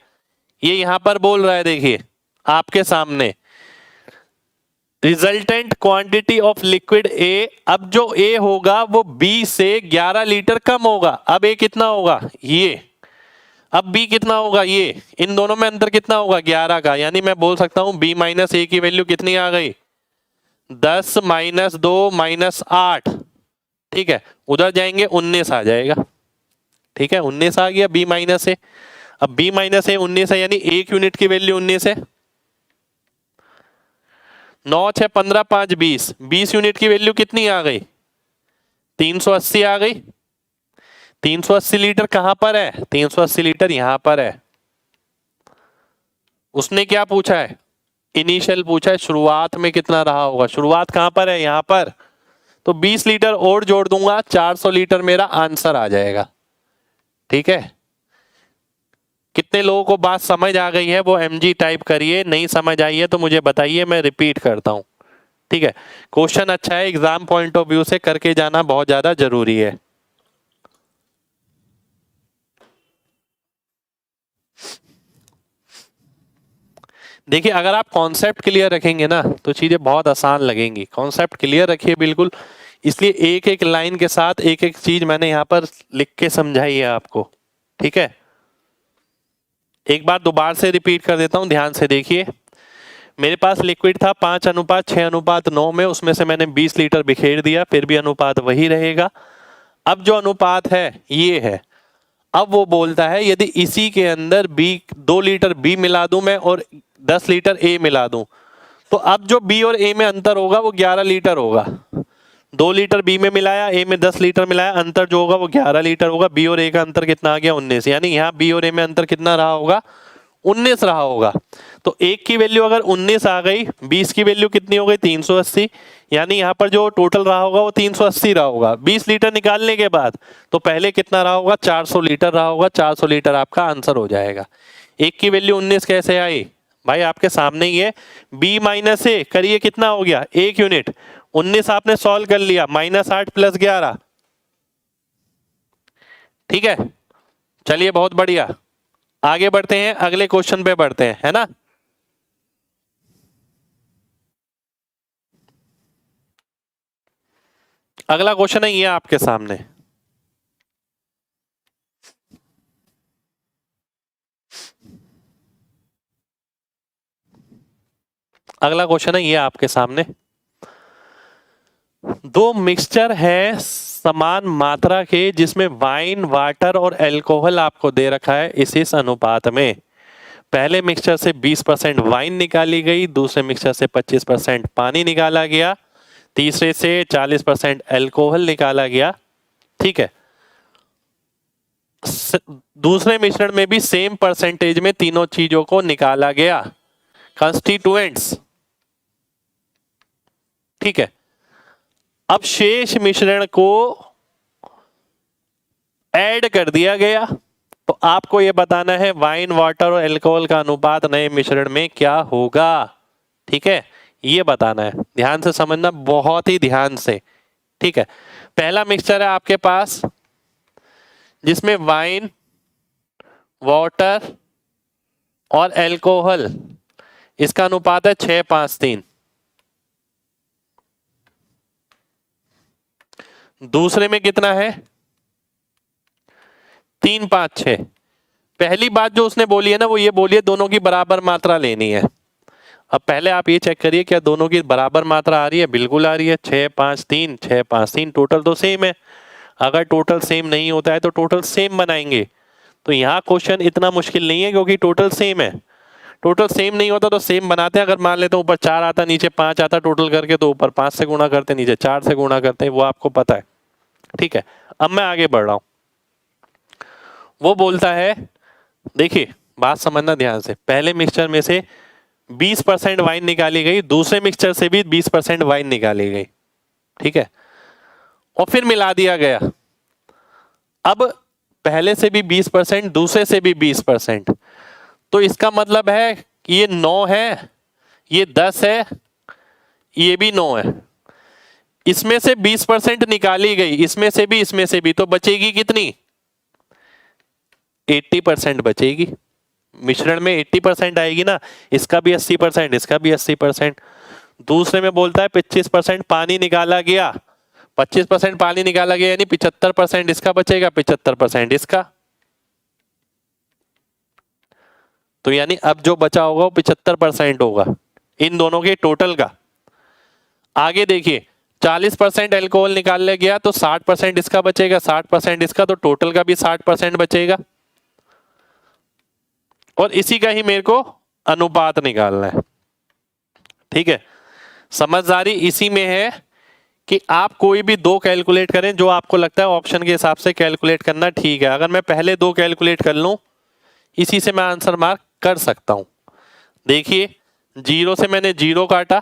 ये यहां पर बोल रहा है, देखिए आपके सामने resultant quantity of liquid A, अब जो ए होगा वो बी से 11 लीटर कम होगा। अब ए कितना होगा ये, अब बी कितना होगा ये, इन दोनों में अंतर कितना होगा 11 का, यानी मैं बोल सकता हूं बी माइनस ए की वैल्यू कितनी आ गई 10 माइनस 2 माइनस 8, ठीक है, उधर जाएंगे 19 आ जाएगा, ठीक है, 19 आ गया बी माइनस ए। अब बी माइनस ए 19 है, यानी 1 यूनिट की वैल्यू 19 है, 9 6 15 5 20, 20 यूनिट की वैल्यू कितनी आ गई 380 आ गई। 380 लीटर कहां पर है, 380 लीटर यहां पर है। उसने क्या पूछा है, इनिशियल पूछा है, शुरुआत में कितना रहा होगा, शुरुआत कहां पर है यहां पर, तो 20 लीटर और जोड़ दूंगा, 400 लीटर मेरा आंसर आ जाएगा, ठीक है। कितने लोगों को बात समझ आ गई है वो एमजी टाइप करिए, नहीं समझ आई है तो मुझे बताइए, मैं रिपीट करता हूं, ठीक है। क्वेश्चन अच्छा है, एग्जाम पॉइंट ऑफ व्यू से करके जाना बहुत ज्यादा जरूरी है। देखिए अगर आप कॉन्सेप्ट क्लियर रखेंगे ना तो चीजें बहुत आसान लगेंगी, कॉन्सेप्ट क्लियर रखिए बिल्कुल, इसलिए एक एक लाइन के साथ एक एक चीज मैंने यहां पर लिख के समझाई है आपको, ठीक है। एक बार दोबारा से रिपीट कर देता हूं, ध्यान से देखिए। मेरे पास लिक्विड था 5:6:9 में, उसमें से मैंने 20 लीटर बिखेर दिया, फिर भी अनुपात वही रहेगा। अब जो अनुपात है ये है, अब वो बोलता है यदि इसी के अंदर बी 2 लीटर बी मिला दूं मैं और 10 लीटर ए मिला दूं, तो अब जो बी और ए में अंतर होगा वो 11 लीटर होगा। 2 लीटर बी में मिलाया, ए में 10 लीटर मिलाया, अंतर जो होगा वो 11 लीटर होगा। बी और ए का अंतर कितना आ गया 19, यानी यहाँ बी और ए में अंतर कितना रहा होगा 19 रहा होगा। तो एक की वैल्यू अगर 19 आ गई, 20 की वैल्यू कितनी हो गई 380, यानी यहाँ पर जो टोटल रहा होगा वो 380 रहा होगा। 20 लीटर निकालने के बाद तो पहले कितना रहा होगा 400 लीटर रहा होगा, 400 लीटर आपका आंसर हो जाएगा। एक की वैल्यू 19 कैसे आई भाई, आपके सामने ही है, बी माइनस ए करिए कितना हो गया 1 यूनिट, 19 आपने सॉल्व कर लिया, -8 + 11, ठीक है। चलिए बहुत बढ़िया, आगे बढ़ते हैं, अगले क्वेश्चन पे बढ़ते हैं, है ना। अगला क्वेश्चन है ये आपके सामने, अगला क्वेश्चन है ये आपके सामने। दो मिक्सचर है समान मात्रा के, जिसमें वाइन, वाटर और अल्कोहल आपको दे रखा है इस अनुपात में। पहले मिक्सचर से 20% वाइन निकाली गई, दूसरे मिक्सचर से 25% पानी निकाला गया, तीसरे से 40% अल्कोहल निकाला गया, ठीक है। दूसरे मिश्रण में भी सेम परसेंटेज में तीनों चीजों को निकाला गया, कंस्टिट्यूएंट्स, ठीक है। अब शेष मिश्रण को ऐड कर दिया गया, तो आपको यह बताना है वाइन, वाटर और अल्कोहल का अनुपात नए मिश्रण में क्या होगा, ठीक है, ये बताना है। ध्यान से समझना, बहुत ही ध्यान से, ठीक है। पहला मिक्सचर है आपके पास जिसमें वाइन, वाटर और अल्कोहल, इसका अनुपात है 6:5:3। दूसरे में कितना है 3:5:6। पहली बात जो उसने बोली है ना वो ये बोली है दोनों की बराबर मात्रा लेनी है। अब पहले आप ये चेक करिए क्या दोनों की बराबर मात्रा आ रही है, बिल्कुल आ रही है, 6:5:3 6:5:3, टोटल तो सेम है। अगर टोटल सेम नहीं होता है तो टोटल सेम बनाएंगे, तो यहाँ क्वेश्चन इतना मुश्किल नहीं है क्योंकि टोटल सेम है। टोटल सेम नहीं होता तो सेम बनाते हैं, अगर मान लेते हैं ऊपर 4 आता नीचे 5 आता टोटल करके, तो ऊपर 5 से गुणा करते नीचे 4 से गुणा करते हैं, वो आपको पता है, ठीक है। अब मैं आगे बढ़ रहा हूं, वो बोलता है, देखिए बात समझना ध्यान से, पहले मिक्सचर में से 20% वाइन निकाली गई, दूसरे मिक्सचर से भी 20% वाइन निकाली गई, ठीक है, और फिर मिला दिया गया। अब पहले से भी 20%, दूसरे से भी 20%, तो इसका मतलब है कि ये 9 है, ये 10 है, ये भी 9 है। इसमें से 20% निकाली गई, इसमें से भी, तो बचेगी कितनी? 80% बचेगी। मिश्रण में 80% आएगी ना, इसका भी 80%, इसका भी 80%। दूसरे में बोलता है 25% पानी निकाला गया, 25% पानी निकाला गया, यानी 75% इसका बचेगा, 75% इसका। तो यानी अब जो बचा होगा वो 75% होगा इन दोनों के टोटल का। आगे देखिए, 40% अल्कोहल निकाल गया तो 60% इसका बचेगा, 60% इसका, तो टोटल का भी 60% बचेगा। और इसी का ही मेरे को अनुपात निकालना है। ठीक है, समझदारी इसी में है कि आप कोई भी दो कैलकुलेट करें, जो आपको लगता है ऑप्शन के हिसाब से कैलकुलेट करना ठीक है। अगर मैं पहले दो कैलकुलेट कर लूं, इसी से मैं आंसर मार्क कर सकता हूं। देखिए, 0 से मैंने 0 काटा,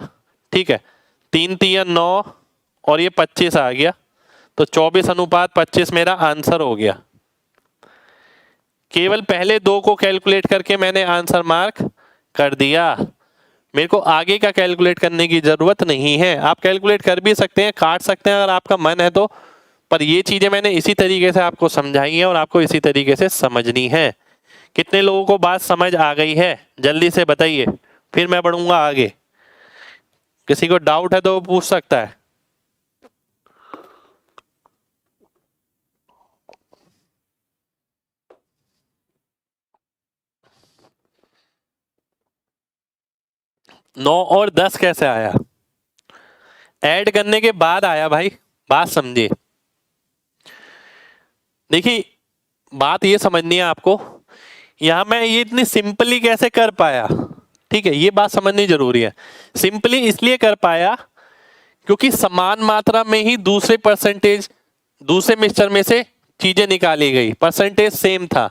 ठीक है, 3 3 9 और ये 25 आ गया, तो 24:25 मेरा आंसर हो गया। केवल पहले दो को कैलकुलेट करके मैंने आंसर मार्क कर दिया। मेरे को आगे का कैलकुलेट करने की जरूरत नहीं है। आप कैलकुलेट कर भी सकते हैं, काट सकते हैं अगर आपका मन है तो, पर ये चीजें मैंने इसी तरीके से आपको समझाई है और आपको इसी तरीके से समझनी है। कितने लोगों को बात समझ आ गई है, जल्दी से बताइए, फिर मैं बढ़ूंगा आगे। किसी को डाउट है तो वो पूछ सकता है। नौ और 10 कैसे आया? ऐड करने के बाद आया भाई, बात समझिए। देखिए, बात ये समझनी है आपको, यहां मैं ये इतनी सिंपली कैसे कर पाया, ठीक है, ये बात समझनी जरूरी है। सिंपली इसलिए कर पाया क्योंकि समान मात्रा में ही दूसरे मिक्सचर में से चीजें निकाली गई, परसेंटेज सेम था।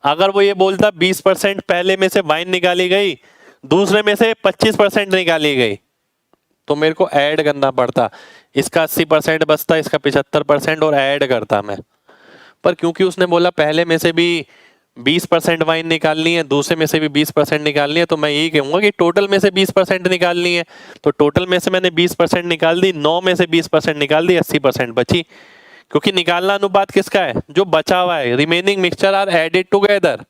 अगर वो ये बोलता 20% पहले में से वाइन निकाली गई, दूसरे में से 25% निकाली गई, तो मेरे को ऐड करना पड़ता, इसका 80% बचता, इसका 75% और ऐड करता मैं। पर क्योंकि उसने बोला पहले में से भी 20% वाइन निकालनी है, दूसरे में से भी 20% निकालनी है, तो मैं यही कहूंगा कि टोटल में से 20% निकालनी है। तो टोटल में से मैंने 20% निकाल दी, 9 में से 20% निकाल दी, 80% बची। क्योंकि निकालना अनुपात किसका है? जो बचा हुआ है, remaining mixture are added together,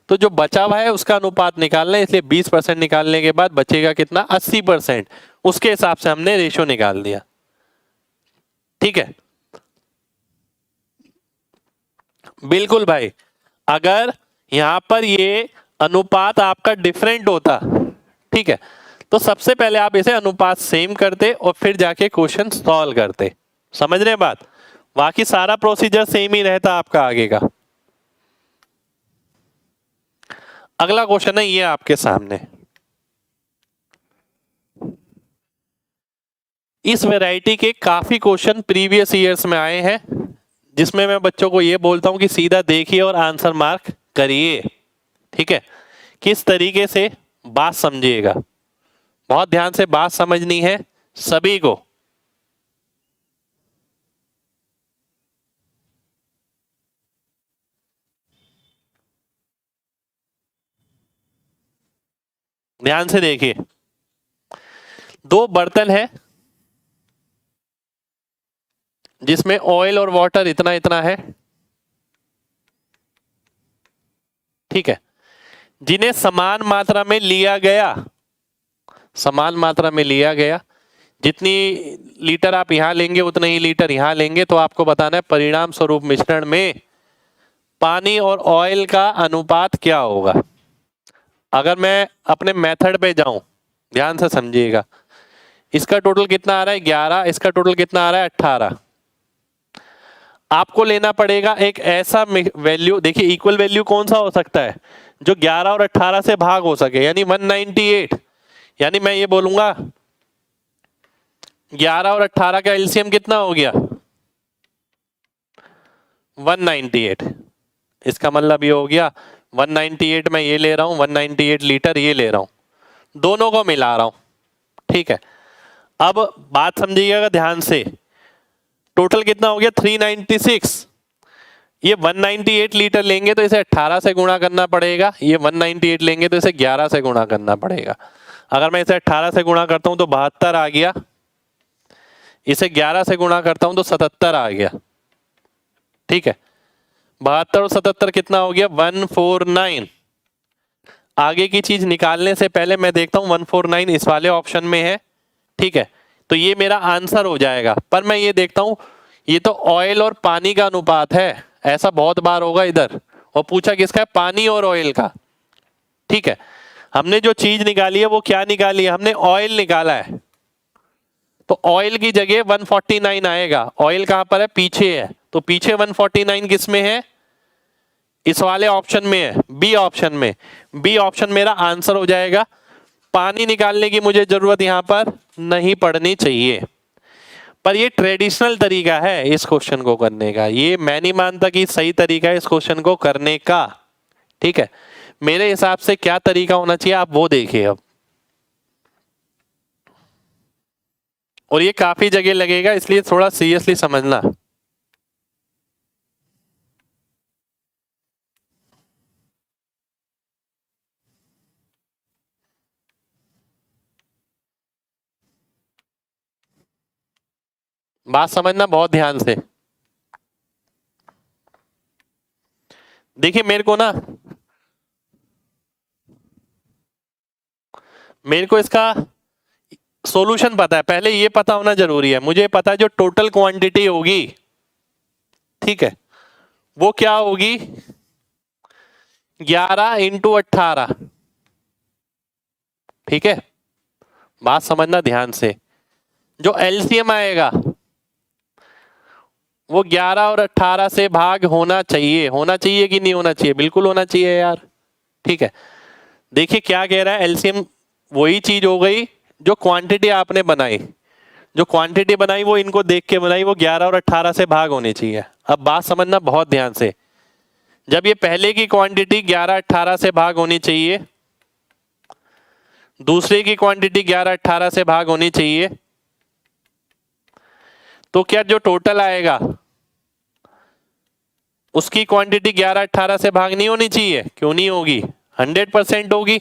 तो जो बचा हुआ है उसका अनुपात निकालना है। इसलिए 20% निकालने के बाद बचेगा कितना? 80%। उसके हिसाब से हमने रेशियो निकाल दिया। ठीक है, बिल्कुल भाई। अगर यहां पर ये अनुपात आपका डिफरेंट होता, ठीक है, तो सबसे पहले आप इसे अनुपात सेम करते और फिर जाके क्वेश्चन सॉल्व करते। समझ रहे हैं बात? बाकी सारा प्रोसीजर सेम ही रहता आपका आगे का। अगला क्वेश्चन है ये आपके सामने। इस वैरायटी के काफी क्वेश्चन प्रीवियस ईयर्स में आए हैं, जिसमें मैं बच्चों को ये बोलता हूं कि सीधा देखिए और आंसर मार्क करिए। ठीक है, किस तरीके से बात समझिएगा, बहुत ध्यान से बात समझनी है सभी को। ध्यान से देखिए, दो बर्तन है जिसमें ऑयल और वाटर इतना इतना है, ठीक है, जिन्हें समान मात्रा में लिया गया, समान मात्रा में लिया गया, जितनी लीटर आप यहां लेंगे उतना ही लीटर यहां लेंगे, तो आपको बताना है परिणाम स्वरूप मिश्रण में पानी और ऑयल का अनुपात क्या होगा। अगर मैं अपने मेथड पे जाऊं, ध्यान से समझिएगा, इसका टोटल कितना आ रहा है? 11, इसका टोटल कितना आ रहा है? 18। आपको लेना पड़ेगा एक ऐसा वैल्यू, देखिए इक्वल वैल्यू कौन सा हो सकता है? जो 11 और 18 से भाग हो सके, यानी 198। यानी मैं ये बोलूंगा 11 और 18 का एलसीएम कितना हो गया? 198। इसका मतलब ये हो गया 198 मैं ये ले रहा हूं, 198 लीटर ये ले रहा हूं, दोनों को मिला रहा हूं। ठीक है, अब बात समझिएगा ध्यान से, टोटल कितना हो गया? 396। ये 198 लीटर लेंगे तो इसे 18 से गुणा करना पड़ेगा, ये 198 लेंगे तो इसे 11 से गुणा करना पड़ेगा। अगर मैं इसे 18 से गुणा करता हूं तो 72 आ गया, इसे 11 से गुणा करता हूं तो 77 आ गया। ठीक है, 72 और 77 कितना हो गया? 149। आगे की चीज निकालने से पहले मैं देखता हूं 149 इस वाले ऑप्शन में है। ठीक है, तो ये मेरा आंसर हो जाएगा। पर मैं ये देखता हूं ये तो ऑयल और पानी का अनुपात है, ऐसा बहुत बार होगा इधर, और पूछा किसका है? पानी और ऑयल का। ठीक है, हमने जो चीज निकाली है वो क्या निकाली है? हमने ऑयल निकाला है, तो ऑयल की जगह 149 आएगा। ऑयल कहां पर है? पीछे है, तो पीछे 149 किस में है? इस वाले ऑप्शन में है, बी ऑप्शन में। बी ऑप्शन मेरा आंसर हो जाएगा। पानी निकालने की मुझे जरूरत यहां पर नहीं पड़नी चाहिए। पर ये ट्रेडिशनल तरीका है इस क्वेश्चन को करने का, ये मैं नहीं मानता कि सही तरीका है इस क्वेश्चन को करने का। ठीक है, मेरे हिसाब से क्या तरीका होना चाहिए आप वो देखिए अब। और ये काफी जगह लगेगा, इसलिए थोड़ा सीरियसली समझना। बात समझना बहुत ध्यान से। देखिए मेरे को इसका सॉल्यूशन पता है। पहले ये पता होना जरूरी है, मुझे पता है जो टोटल क्वांटिटी होगी, ठीक है, वो क्या होगी? 11 इंटू 18। ठीक है, बात समझना ध्यान से। जो एलसीएम आएगा वो 11 और 18 से भाग होना चाहिए। होना चाहिए कि नहीं होना चाहिए? बिल्कुल होना चाहिए यार। ठीक है, देखिए क्या कह रहा है एलसीएम, वही चीज हो गई जो क्वांटिटी आपने बनाई। जो क्वांटिटी बनाई वो इनको देख के बनाई, वो 11 और 18 से भाग होनी चाहिए। अब बात समझना बहुत ध्यान से, जब ये पहले की क्वांटिटी 11 18 से भाग होनी चाहिए, दूसरे की क्वांटिटी 11 18 से भाग होनी चाहिए, तो क्या जो टोटल आएगा उसकी क्वांटिटी 11 18 से भाग नहीं होनी चाहिए? क्यों नहीं होगी? 100% होगी।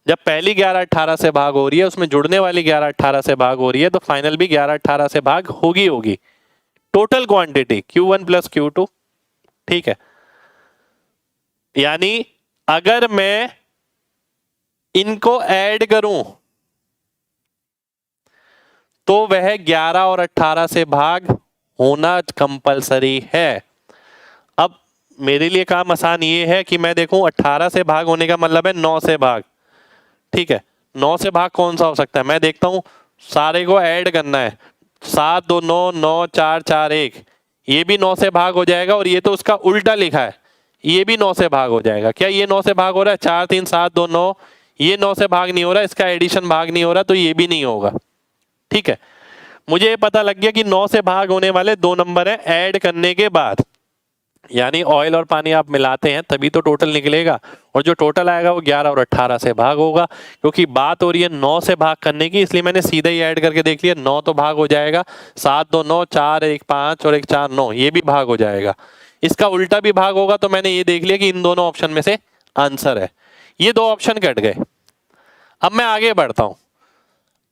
जब पहली 11 18 से भाग हो रही है, उसमें जुड़ने वाली 11 18 से भाग हो रही है, तो फाइनल भी 11 18 से भाग होगी। Total quantity Q1 plus Q2। ठीक है, यानी अगर मैं इनको ऐड करूं तो वह 11 और 18 से भाग होना कंपलसरी है। अब मेरे लिए काम आसान ये है कि मैं देखूं 18 से भाग होने का मतलब है 9 से भाग। ठीक है, 9 से भाग कौन सा हो सकता है? मैं देखता हूं, सारे को ऐड करना है। 7 2 9 9 4 4 1, ये भी 9 से भाग हो जाएगा, और ये तो उसका उल्टा लिखा है, ये भी 9 से भाग हो जाएगा। क्या ये 9 से भाग हो रहा है? 4 3 7 2 9, ये 9 से भाग नहीं हो रहा, इसका एडिशन भाग नहीं हो रहा, तो ये भी नहीं होगा। ठीक है, मुझे ये पता लग गया कि 9 से भाग होने वाले दो नंबर हैं ऐड करने के बाद, यानी ऑयल और पानी आप मिलाते हैं तभी तो टोटल निकलेगा, और जो टोटल आएगा वो 11 और 18 से भाग होगा। क्योंकि बात हो रही है 9 से भाग करने की, इसलिए मैंने सीधा ही ऐड करके देख लिया, 9 तो भाग हो जाएगा, 7 2 9 4 1 5 और 1 4 9, ये भी भाग हो जाएगा। इसका उल्टा भी भाग होगा, तो मैंने ये देख लिया कि इन दोनों ऑप्शन में से आंसर है। ये दो ऑप्शन कट गए। अब मैं आगे बढ़ता हूं।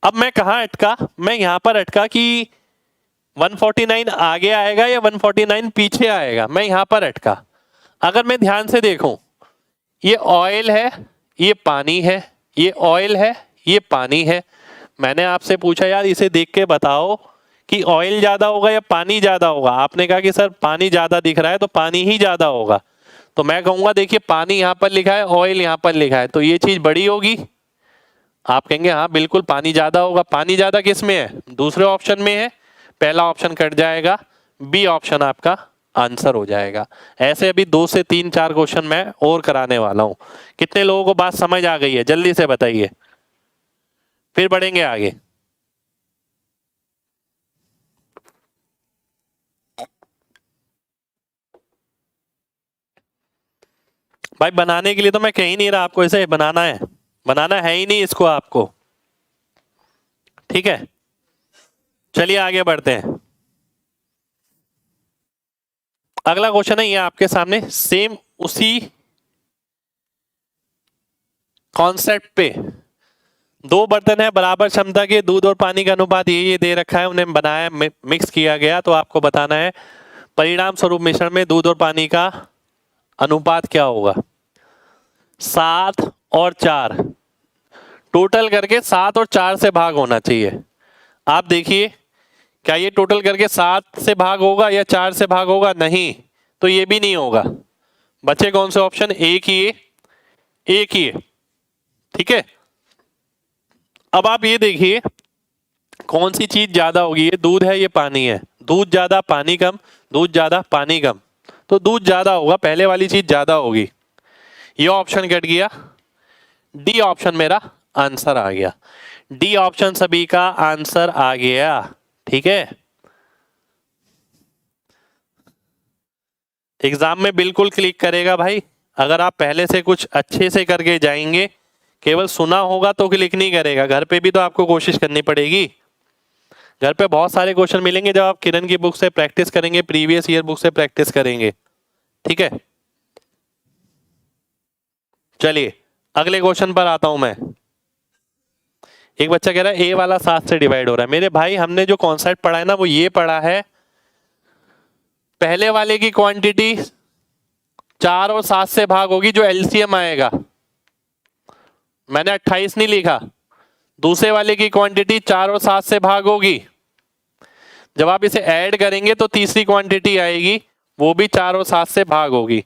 अब मैं कहाँ अटका? मैं यहां पर अटका कि 149 आगे आएगा या 149 पीछे आएगा, मैं यहां पर अटका। अगर मैं ध्यान से देखूं, ये ऑयल है, ये पानी है, ये ऑयल है, ये पानी है। मैंने आपसे पूछा यार इसे देख के बताओ कि ऑयल ज्यादा होगा या पानी ज्यादा होगा? आपने कहा कि सर पानी ज्यादा दिख रहा है तो पानी ही ज्यादा होगा। तो मैं कहूंगा देखिए पानी यहां पर लिखा है, ऑयल यहां पर लिखा है, तो ये चीज बड़ी होगी। आप कहेंगे हाँ बिल्कुल पानी ज्यादा होगा। पानी ज्यादा किस में है? दूसरे ऑप्शन में है, पहला ऑप्शन कट जाएगा, बी ऑप्शन आपका आंसर हो जाएगा। ऐसे अभी 2 से 3 4 क्वेश्चन मैं और कराने वाला हूं। कितने लोगों को बात समझ आ गई है? जल्दी से बताइए, फिर बढ़ेंगे आगे। भाई बनाने के लिए तो मैं कह ही नहीं रहा आपको इसे बनाना है, बनाना है ही नहीं इसको आपको। ठीक है, चलिए आगे बढ़ते हैं। अगला क्वेश्चन है ये आपके सामने, सेम उसी कॉन्सेप्ट पे, दो बर्तन है बराबर क्षमता के, दूध और पानी का अनुपात ये दे रखा है, उन्हें बनाया मिक्स किया गया, तो आपको बताना है परिणाम स्वरूप मिश्रण में दूध और पानी का अनुपात क्या होगा। 7 और 4 टोटल करके 7 और 4 से भाग होना चाहिए। आप देखिए क्या ये टोटल करके 7 से भाग होगा या 4 से भाग होगा, नहीं, तो ये भी नहीं होगा। बचे कौन से ऑप्शन, एक ही है, ठीक है। अब आप ये देखिए कौन सी चीज ज्यादा होगी, ये दूध है ये पानी है, दूध ज्यादा पानी कम, दूध ज्यादा पानी कम, तो दूध ज्यादा होगा, पहले वाली चीज ज्यादा होगी। ये ऑप्शन कट गया, डी ऑप्शन मेरा आंसर आ गया, डी ऑप्शन सभी का आंसर आ गया, ठीक है। एग्जाम में बिल्कुल क्लिक करेगा भाई, अगर आप पहले से कुछ अच्छे से करके जाएंगे, केवल सुना होगा तो क्लिक नहीं करेगा, घर पे भी तो आपको कोशिश करनी पड़ेगी। घर पे बहुत सारे क्वेश्चन मिलेंगे जब आप किरण की बुक से प्रैक्टिस करेंगे, प्रीवियस ईयर बुक से प्रैक्टिस करेंगे, ठीक है। चलिए अगले क्वेश्चन पर आता हूं मैं। एक बच्चा कह रहा है ए वाला 7 से डिवाइड हो रहा है। मेरे भाई हमने जो कॉन्सेप्ट पढ़ा है ना वो ये पढ़ा है, पहले वाले की क्वांटिटी 4 और 7 से भाग होगी, जो एलसीएम आएगा, मैंने 28 नहीं लिखा, दूसरे वाले की क्वांटिटी 4 और 7 से भाग होगी, जब आप इसे ऐड करेंगे तो तीसरी क्वांटिटी आएगी, वो भी 4 और 7 से भाग होगी,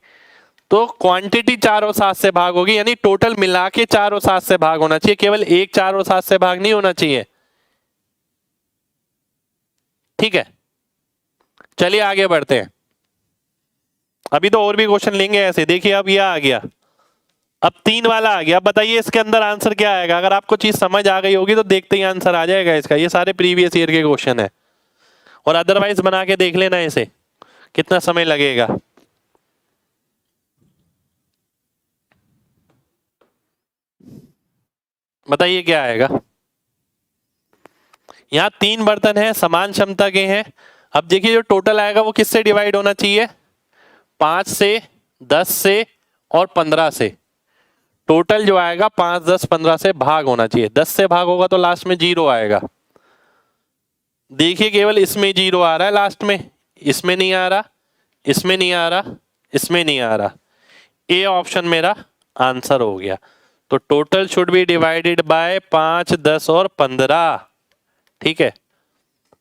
तो क्वांटिटी 4 और 7 से भाग होगी, यानी टोटल मिला के 4 और 7 से भाग होना चाहिए, केवल एक 4 और 7 से भाग नहीं होना चाहिए, ठीक है। चलिए आगे बढ़ते हैं, अभी तो और भी क्वेश्चन लेंगे ऐसे। देखिए अब यह आ गया, अब 3 वाला आ गया, अब बताइए इसके अंदर आंसर क्या आएगा। अगर आपको चीज समझ आ गई होगी तो देखते ही आंसर आ जाएगा इसका, ये सारे प्रीवियस ईयर के क्वेश्चन है, और अदरवाइज बना के देख लेना इसे, कितना समय लगेगा। बताइए क्या आएगा। यहाँ 3 बर्तन है, समान क्षमता के हैं। अब देखिए जो टोटल आएगा वो किससे डिवाइड होना चाहिए, 5 से, 10 से और 15 से। टोटल जो आएगा 5, 10, 15 से भाग होना चाहिए। 10 से भाग होगा तो लास्ट में 0 आएगा। देखिए केवल इसमें 0 आ रहा है लास्ट में, इसमें नहीं आ रहा, इसमें नहीं आ रहा, इसमें नहीं आ रहा। ए ऑप्शन मेरा आंसर हो गया। तो total should be divided by 5, 10 और 15, ठीक है।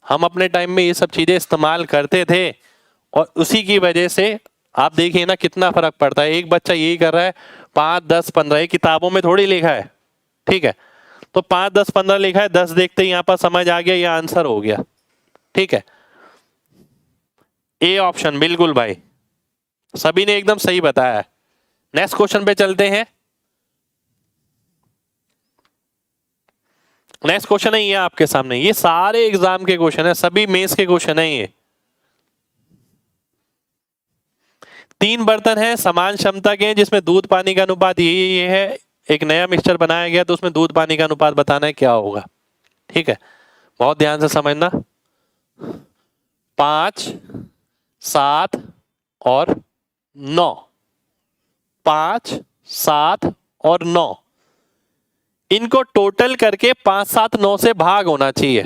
हम अपने टाइम में ये सब चीजें इस्तेमाल करते थे और उसी की वजह से आप देखिए ना कितना फर्क पड़ता है। एक बच्चा यही कर रहा है 5, 10, 15, ये किताबों में थोड़ी लिखा है, ठीक है। तो 5, 10, 15 लिखा है, 10 देखते ही यहाँ पर समझ आ गया, ये आंसर हो गया, ठीक है। ए ऑप्शन बिल्कुल भाई, सभी ने एकदम सही बताया है। नेक्स्ट क्वेश्चन पे चलते हैं। नेक्स्ट क्वेश्चन है ये आपके सामने, ये सारे एग्जाम के क्वेश्चन है, सभी मेंस के क्वेश्चन है ये। 3 बर्तन है, समान क्षमता के हैं, जिसमें दूध पानी का अनुपात ये है। एक नया मिक्सचर बनाया गया तो उसमें दूध पानी का अनुपात बताना है क्या होगा, ठीक है। बहुत ध्यान से समझना। 5, 7 और 9, 5, 7 और 9, इनको टोटल करके 5, 7, 9 से भाग होना चाहिए,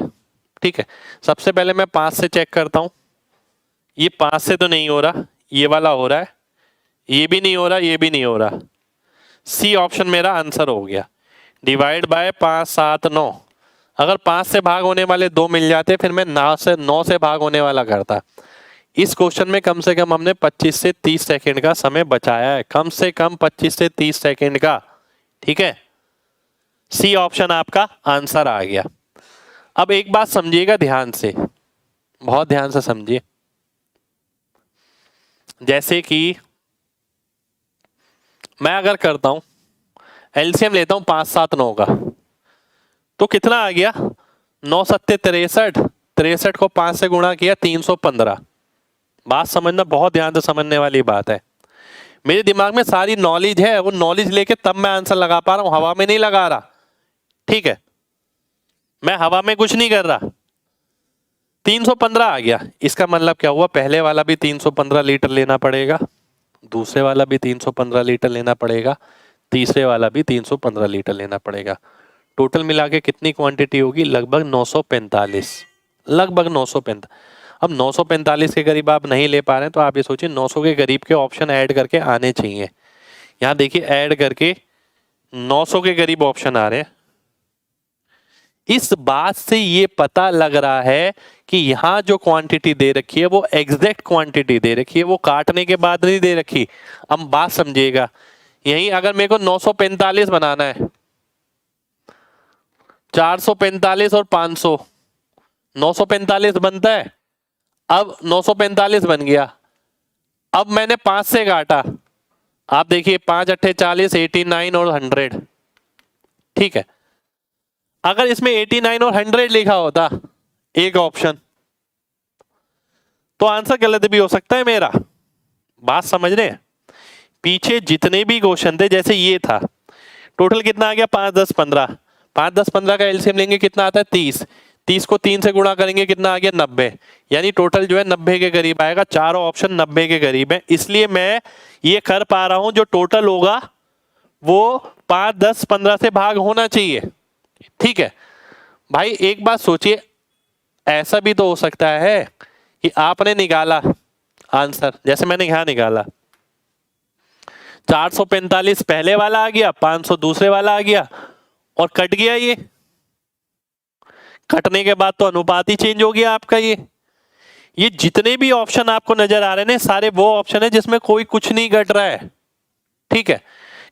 ठीक है। सबसे पहले मैं 5 से चेक करता हूं, ये 5 से तो नहीं हो रहा, ये वाला हो रहा है, ये भी नहीं हो रहा, ये भी नहीं हो रहा। सी ऑप्शन मेरा आंसर हो गया, डिवाइड बाय 5, 7, 9। अगर 5 से भाग होने वाले 2 मिल जाते फिर मैं 9 से भाग होने वाला करता। इस क्वेश्चन में कम से कम हमने 25 से 30 सेकंड का समय बचाया है, कम से कम 25 से 30 सेकंड का, ठीक है। सी ऑप्शन आपका आंसर आ गया। अब एक बात समझिएगा ध्यान से, बहुत ध्यान से समझिए। जैसे कि मैं अगर करता हूं एलसीएम लेता हूं 5, 7, 9 का, तो कितना आ गया, 9 सत्ते 63, 63 को 5 से गुणा किया 315। बात समझना, बहुत ध्यान से समझने वाली बात है। मेरे दिमाग में सारी नॉलेज है, वो नॉलेज लेके तब मैं आंसर लगा पा रहा हूं, हवा में नहीं लगा रहा, ठीक है। मैं हवा में कुछ नहीं कर रहा। 315 आ गया। इसका मतलब क्या हुआ, पहले वाला भी 315 लीटर लेना पड़ेगा, दूसरे वाला भी 315 लीटर लेना पड़ेगा, तीसरे वाला भी 315 लीटर लेना पड़ेगा। टोटल मिला के कितनी क्वांटिटी होगी, लगभग 945, लगभग 945। अब 945 के करीब आप नहीं ले पा रहे हैं तो आप ये सोचिए 900 के करीब के ऑप्शन ऐड करके आने चाहिए। यहाँ देखिए ऐड करके 900 के करीब ऑप्शन आ रहे हैं। इस बात से ये पता लग रहा है कि यहाँ जो क्वांटिटी दे रखी है वो एग्जैक्ट क्वांटिटी दे रखी है, वो काटने के बाद नहीं दे रखी। अब बात समझिएगा, यही अगर मेरे को 945 बनाना है, 445 और 500, 945 बनता है। अब 945 बन गया, अब मैंने 5 से काटा, आप देखिए 5 अट्ठे 40, 89 और 100, ठीक है। अगर इसमें 89 और 100 लिखा होता एक ऑप्शन, तो आंसर गलत भी हो सकता है मेरा। बात समझ रहे हैं, पीछे जितने भी क्वेश्चन थे, जैसे ये था, टोटल कितना आ गया 5 10 15, 5 10 15 का एलसीएम लेंगे कितना आता है 30, 30 को 3 से गुणा करेंगे कितना आ गया 90, यानी टोटल जो है 90 के करीब आएगा। चारों ऑप्शन 90 के करीब है, इसलिए मैं ये कर पा रहा हूं, जो टोटल होगा वो 5 10 15 से भाग होना चाहिए, ठीक है। भाई एक बात सोचिए, ऐसा भी तो हो सकता है कि आपने निकाला आंसर, जैसे मैंने यहां निकाला 445 पहले वाला आ गया, 500 दूसरे वाला आ गया और कट गया। ये कटने के बाद तो अनुपात ही चेंज हो गया आपका। ये जितने भी ऑप्शन आपको नजर आ रहे हैं सारे वो ऑप्शन है जिसमें कोई कुछ नहीं कट रहा है, ठीक है।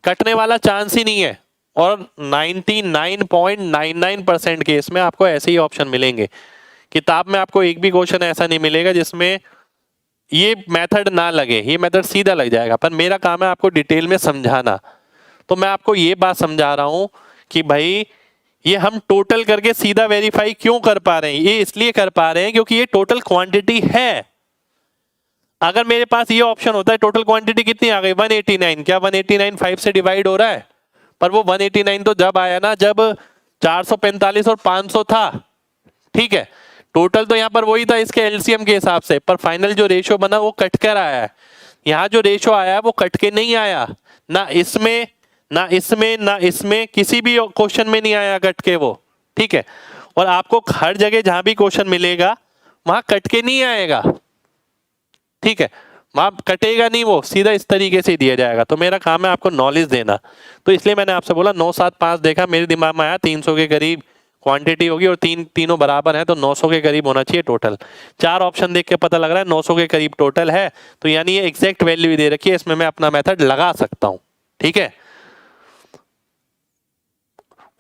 कटने वाला चांस ही नहीं है, और 99.99% केस में आपको ऐसे ही ऑप्शन मिलेंगे। किताब में आपको एक भी क्वेश्चन ऐसा नहीं मिलेगा जिसमें ये मेथड ना लगे, ये मेथड सीधा लग जाएगा। पर मेरा काम है आपको डिटेल में समझाना, तो मैं आपको ये बात समझा रहा हूं कि भाई ये हम टोटल करके सीधा वेरीफाई क्यों कर पा रहे हैं, ये इसलिए कर पा रहे हैं क्योंकि ये टोटल क्वांटिटी है। अगर मेरे पास ये ऑप्शन होता है टोटल क्वांटिटी कितनी आ गई 189, क्या 189 5 से डिवाइड हो रहा है, पर वो 189 तो जब आया ना जब 445 और 500 था, ठीक है। टोटल तो यहाँ पर वही था इसके एलसीएम के हिसाब से, पर फाइनल जो रेशियो बना वो कट कर आया है। यहाँ जो रेशियो आया है वो कट के नहीं आया, ना इसमें ना इसमें ना इसमें, किसी भी क्वेश्चन में नहीं आया कट के वो, ठीक है। और आपको हर जगह जहां भी क्वेश्चन मिलेगा वहां कट के नहीं आएगा, ठीक है। वहां कटेगा नहीं, वो सीधा इस तरीके से दिया जाएगा। तो मेरा काम है आपको नॉलेज देना, तो इसलिए मैंने आपसे बोला 975 देखा, मेरे दिमाग में आया 300 के करीब क्वांटिटी होगी और तीनों बराबर है तो 900 के करीब होना चाहिए टोटल। चार ऑप्शन देख के पता लग रहा है 900 के करीब टोटल है, तो यानी ये एग्जैक्ट वैल्यू भी दे रखी है, इसमें मैं अपना मेथड लगा सकता हूं, ठीक है।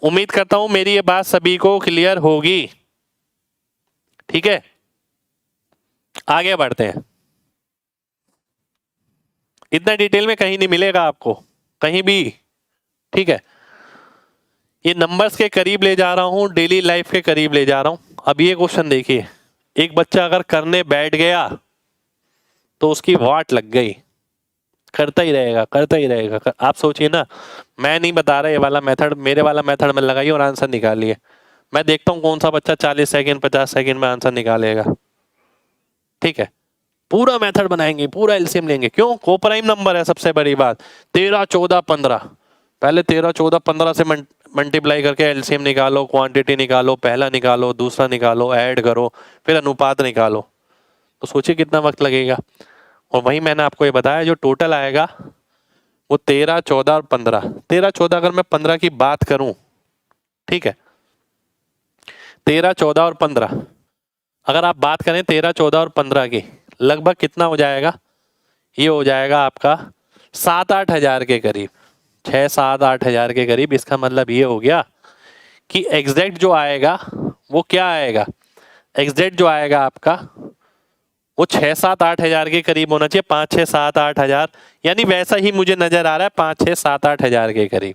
उम्मीद करता हूं मेरी ये बात सभी को क्लियर होगी, ठीक है। आगे बढ़ते हैं, इतना डिटेल में कहीं नहीं मिलेगा आपको, कहीं भी, ठीक है। ये नंबर्स के करीब ले जा रहा हूं, डेली लाइफ के करीब ले जा रहा हूं। अब ये क्वेश्चन देखिए, एक बच्चा अगर करने बैठ गया तो उसकी वाट लग गई, करता ही रहेगा करता ही रहेगा। आप सोचिए ना, मैं नहीं बता रहा ये वाला मेथड, मेरे वाला मेथड में लगाइए और आंसर निकालिए। मैं देखता हूं कौन सा बच्चा 40 सेकंड 50 सेकंड में आंसर निकालेगा, ठीक है। पूरा मेथड बनाएंगे, पूरा एलसीएम लेंगे, क्यों, कोप्राइम नंबर है। सबसे बड़ी बात 13 14 15, पहले 13 14 15 से मल्टीप्लाई करके एलसीएम निकालो, क्वांटिटी निकालो, पहला निकालो, दूसरा निकालो, ऐड करो, फिर अनुपात निकालो। तो सोचिए कितना वक्त लगेगा। और वही मैंने आपको ये बताया जो टोटल आएगा वो 13 14 और 15। 13 14 अगर मैं 15 की बात करूं, ठीक है, 13 14 और 15 अगर आप बात करें 13 14 और 15 की, लगभग कितना हो जाएगा, ये हो जाएगा आपका 7-8 हजार के करीब, 6-7-8 हजार के करीब। इसका मतलब ये हो गया कि एग्जैक्ट जो आएगा वो क्या आएगा, एग्जैक्ट जो आएगा आपका वो 6-7-8 हजार के करीब होना चाहिए, 5-6-7-8 हजार, यानी वैसा ही मुझे नजर आ रहा है 5-6-7-8 हजार के करीब।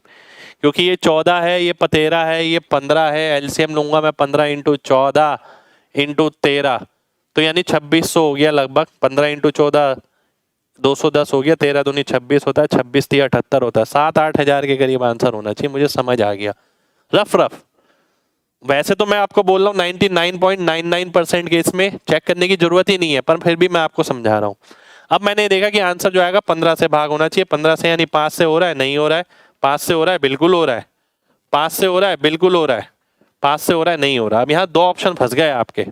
क्योंकि ये 14 है, ये 13 है, ये 15 है, एलसीएम लूंगा मैं 15 × 14 × 13, तो यानी 2600 हो गया लगभग। 15 × 14 210 हो गया, 13 दूनी 26 होता है, 26 3 78 होता है। 7-8 हजार के करीब आंसर होना चाहिए, मुझे समझ आ गया रफ रफ। वैसे तो मैं आपको बोल रहा हूँ 99.99% केस में चेक करने की जरूरत ही नहीं है, पर फिर भी मैं आपको समझा रहा हूँ। अब मैंने देखा कि आंसर जो आएगा 15 से भाग होना चाहिए। 15 से यानी 5 से हो रहा है, नहीं हो रहा है। 5 से हो रहा है, बिल्कुल हो रहा है। 5 से हो रहा है, बिल्कुल हो रहा है। 5 से हो रहा है, नहीं हो रहा। अब यहाँ दो ऑप्शन फंस गए आपके,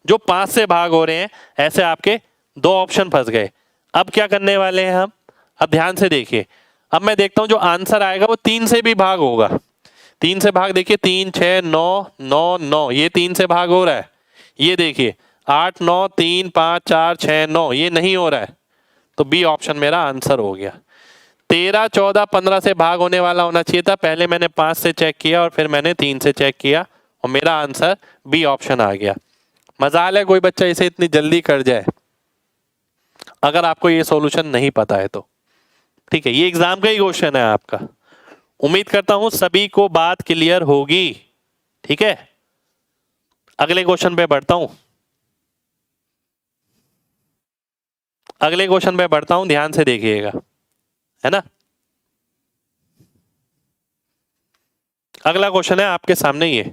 जो 5 से भाग हो रहे हैं, ऐसे आपके दो ऑप्शन फंस गए। अब क्या करने वाले हैं हम? अब ध्यान से देखिए। अब मैं देखता हूं जो आंसर आएगा वो 3 से भी भाग होगा। 3 से भाग देखिए, 3 6 9 9 9, ये 3 से भाग हो रहा है। ये देखिए 8 9 3 5 4 6 9, ये नहीं हो रहा है। तो बी ऑप्शन मेरा आंसर हो गया। 13 14 15 से भाग होने वाला होना चाहिए था। पहले मैंने 5 से चेक किया और फिर मैंने 3 से चेक किया और मेरा आंसर बी ऑप्शन आ गया। मजाल है कोई बच्चा इसे इतनी जल्दी कर जाए अगर आपको ये सॉल्यूशन नहीं पता है तो। ठीक है, ये एग्जाम का ही क्वेश्चन है आपका। उम्मीद करता हूं सभी को बात क्लियर होगी। ठीक है, अगले क्वेश्चन पे बढ़ता हूं। अगले क्वेश्चन पे बढ़ता हूं, ध्यान से देखिएगा, है ना। अगला क्वेश्चन है आपके सामने ये।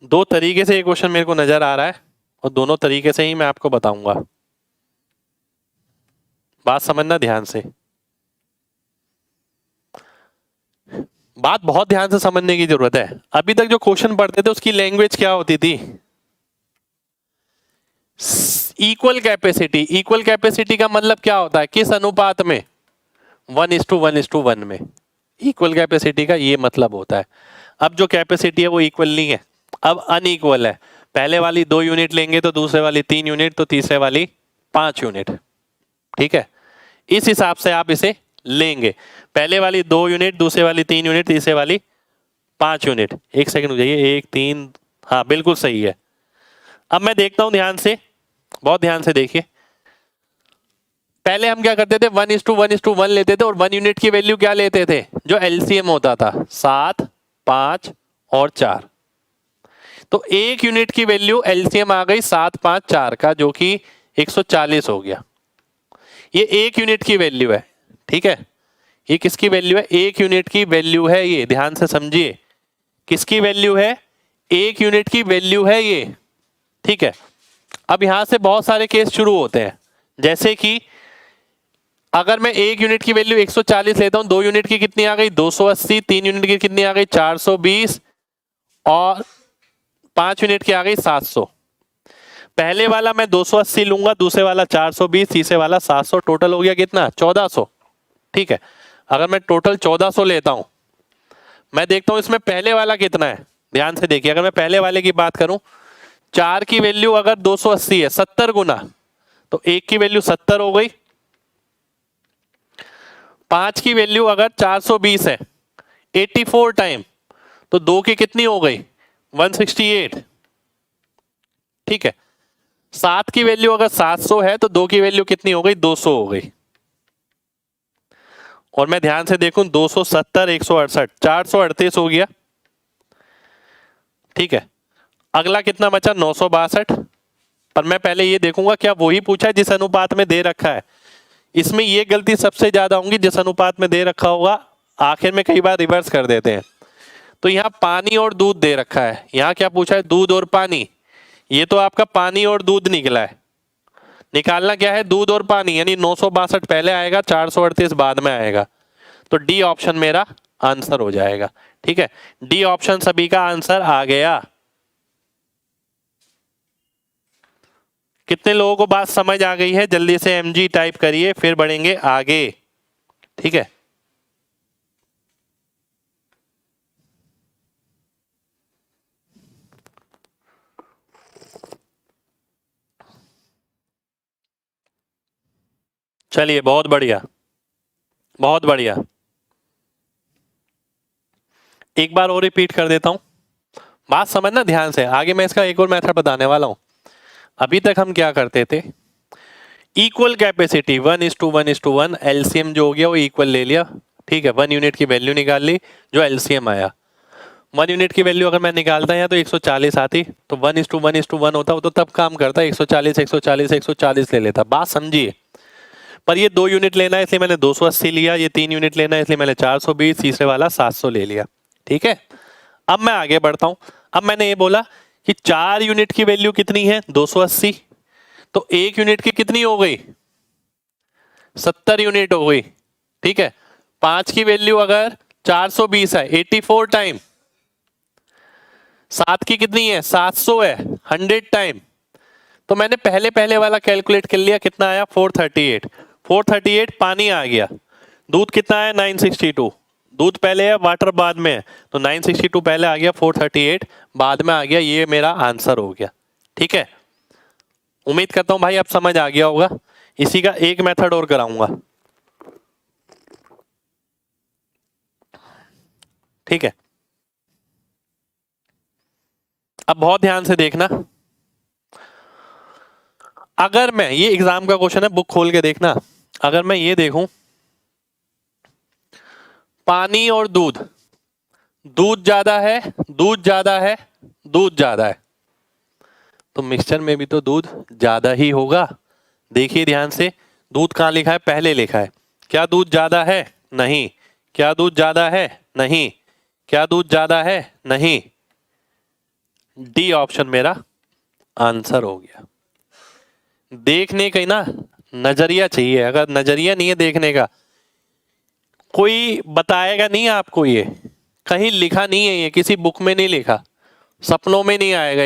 दो तरीके से ये क्वेश्चन मेरे को नजर आ रहा है और दोनों तरीके से ही मैं आपको बताऊंगा। बात समझना ध्यान से, बात बहुत ध्यान से समझने की जरूरत है। अभी तक जो क्वेश्चन पढ़ते थे उसकी लैंग्वेज क्या होती थी? Equal capacity. इक्वल कैपेसिटी का मतलब क्या होता है? किस अनुपात में? 1:1:1 में। इक्वल कैपेसिटी का ये मतलब होता है। अब जो कैपेसिटी है वो इक्वल नहीं है, अब अनइक्वल है। पहले वाली 2 यूनिट लेंगे तो दूसरे वाली 3 यूनिट, तो तीसरे वाली 5 यूनिट। ठीक है, इस हिसाब से आप इसे लेंगे। पहले वाली 2 यूनिट, दूसरे वाली 3 यूनिट, तीसरे वाली 5 यूनिट। एक सेकंड हो जाइए, 1 3, हाँ बिल्कुल सही है। अब मैं देखता हूं ध्यान से, बहुत ध्यान से देखिए। पहले हम क्या करते थे? 1:1:1 लेते थे और 1 यूनिट की वैल्यू क्या लेते थे? जो एलसीएम होता था, 7 5 और 4। तो 1 यूनिट की वैल्यू एलसीएम आ गई 7 5 4 का, जो कि 140 हो गया। ये 1 यूनिट की वैल्यू है। ठीक है, ये किसकी वैल्यू है? 1 यूनिट की वैल्यू है ये, ध्यान से समझिए। किसकी वैल्यू है? 1 यूनिट की वैल्यू है ये। ठीक है, अब यहां से बहुत सारे केस शुरू होते हैं। जैसे कि अगर मैं 1 यूनिट की वैल्यू 140 लेता हूं, 2 यूनिट की कितनी आ गई? 280, 3 यूनिट की कितनी आ गई? 420 और 5 यूनिट की आ गई 700। पहले वाला मैं 280 लूंगा, दूसरे वाला 420, तीसरे वाला 700, टोटल हो गया कितना? 1400। ठीक है, अगर मैं टोटल 1400 लेता हूं, मैं देखता हूं इसमें पहले वाला कितना है। ध्यान से देखिए, अगर मैं पहले वाले की बात करूं, 4 की वैल्यू अगर 280 है, 70 गुना, तो 1 की वैल्यू 70 हो गई। 5 की वैल्यू अगर 420 है, 84 टाइम, तो 2 की कितनी हो गई? 168। ठीक है, 7 की वैल्यू अगर 700 है तो 2 की वैल्यू कितनी हो गई? 200 हो गई। और मैं ध्यान से देखूं, 270 168, 438 हो गया। ठीक है, अगला कितना बचा? 962। पर मैं पहले ये देखूंगा क्या वही पूछा है जिस अनुपात में दे रखा है। इसमें ये गलती सबसे ज्यादा होंगी, जिस अनुपात में दे रखा होगा आखिर में कई बार रिवर्स कर देते हैं। तो यहाँ पानी और दूध दे रखा है, यहाँ क्या पूछा है? दूध और पानी। ये तो आपका पानी और दूध निकला है। निकालना क्या है? दूध और पानी, यानी 962 पहले आएगा, 438 बाद में आएगा। तो डी ऑप्शन मेरा आंसर हो जाएगा। ठीक है, डी ऑप्शन सभी का आंसर आ गया। कितने लोगों को बात समझ आ गई है? जल्दी से एमजी टाइप करिए, फिर बढ़ेंगे आगे। ठीक है, चलिए, बहुत बढ़िया, बहुत बढ़िया। एक बार और रिपीट कर देता हूं, बात समझना ध्यान से। आगे मैं इसका एक और मेथड बताने वाला हूं। अभी तक हम क्या करते थे? इक्वल कैपेसिटी 1:1:1, एलसीएम जो हो गया वो इक्वल ले लिया। ठीक है, 1 यूनिट की वैल्यू निकाल ली, जो एलसीएम आया। 1 यूनिट की वैल्यू अगर मैं निकालता है तो 140 आती, तो 1:1:1 होता, वो तो तब काम करता, 140 140 140 ले लेता। बात समझिए, पर ये 2 यूनिट लेना है इसलिए मैंने 280 लिया, ये 3 यूनिट लेना है इसलिए मैंने 420, तीसरे वाला 700 ले लिया। ठीक है, अब मैं आगे बढ़ता हूं। अब मैंने ये बोला कि 4 यूनिट की वैल्यू कितनी है 280, तो 1 यूनिट की कितनी हो गई 70 यूनिट हो गई। ठीक है, 5 की वैल्यू अगर 420 है 84 टाइम, 7 की कितनी है 700 है 100 टाइम। तो मैंने पहले पहले वाला कैलकुलेट कर लिया, कितना आया 438। 438 पानी आ गया। दूध कितना है 962, दूध पहले है वाटर बाद में है, तो 962 पहले आ गया, 438 बाद में आ गया। ये मेरा आंसर हो गया। ठीक है, उम्मीद करता हूं भाई अब समझ आ गया होगा। इसी का एक मेथड और कराऊंगा। ठीक है, अब बहुत ध्यान से देखना। अगर मैं, ये एग्जाम का क्वेश्चन है, बुक खोल के देखना। अगर मैं ये देखूं पानी और दूध, दूध ज्यादा है, दूध ज्यादा है, दूध ज्यादा है, तो मिक्सचर में भी तो दूध ज्यादा ही होगा। देखिए ध्यान से, दूध कहां लिखा है पहले लिखा है। क्या दूध ज्यादा है नहीं, क्या दूध ज्यादा है नहीं, क्या दूध ज्यादा है नहीं, डी ऑप्शन मेरा आंसर हो गया। देखने का ना नजरिया चाहिए, अगर नजरिया नहीं है देखने का, कोई बताएगा नहीं आपको, ये कहीं लिखा नहीं है, ये किसी बुक में नहीं लिखा, सपनों में नहीं आएगा।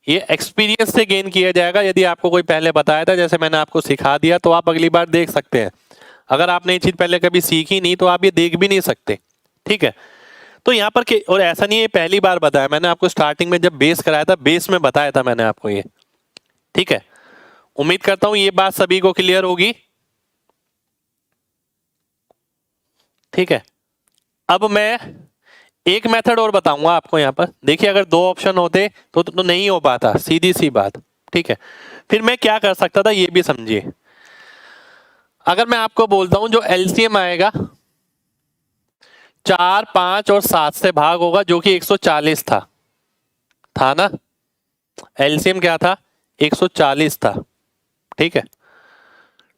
ये एक्सपीरियंस से गेन किया जाएगा। यदि आपको कोई पहले बताया था, जैसे मैंने आपको सिखा दिया, तो आप अगली बार देख सकते हैं। अगर आपने ये चीज पहले कभी सीखी नहीं तो आप ये देख भी नहीं सकते। ठीक है, तो यहाँ पर और ऐसा नहीं है पहली बार बताया, मैंने आपको स्टार्टिंग में जब बेस कराया था, बेस में बताया था मैंने आपको ये। ठीक है, उम्मीद करता हूं ये बात सभी को क्लियर होगी। ठीक है, अब मैं एक मेथड और बताऊंगा आपको। यहां पर देखिए, अगर 2 ऑप्शन होते तो नहीं हो पाता, सीधी सी बात। ठीक है, फिर मैं क्या कर सकता था ये भी समझिए। अगर मैं आपको बोलता हूं जो एलसीएम आएगा 4, 5 और 7 से भाग होगा, जो कि 140 था ना। एलसीएम क्या था 140 था। ठीक है,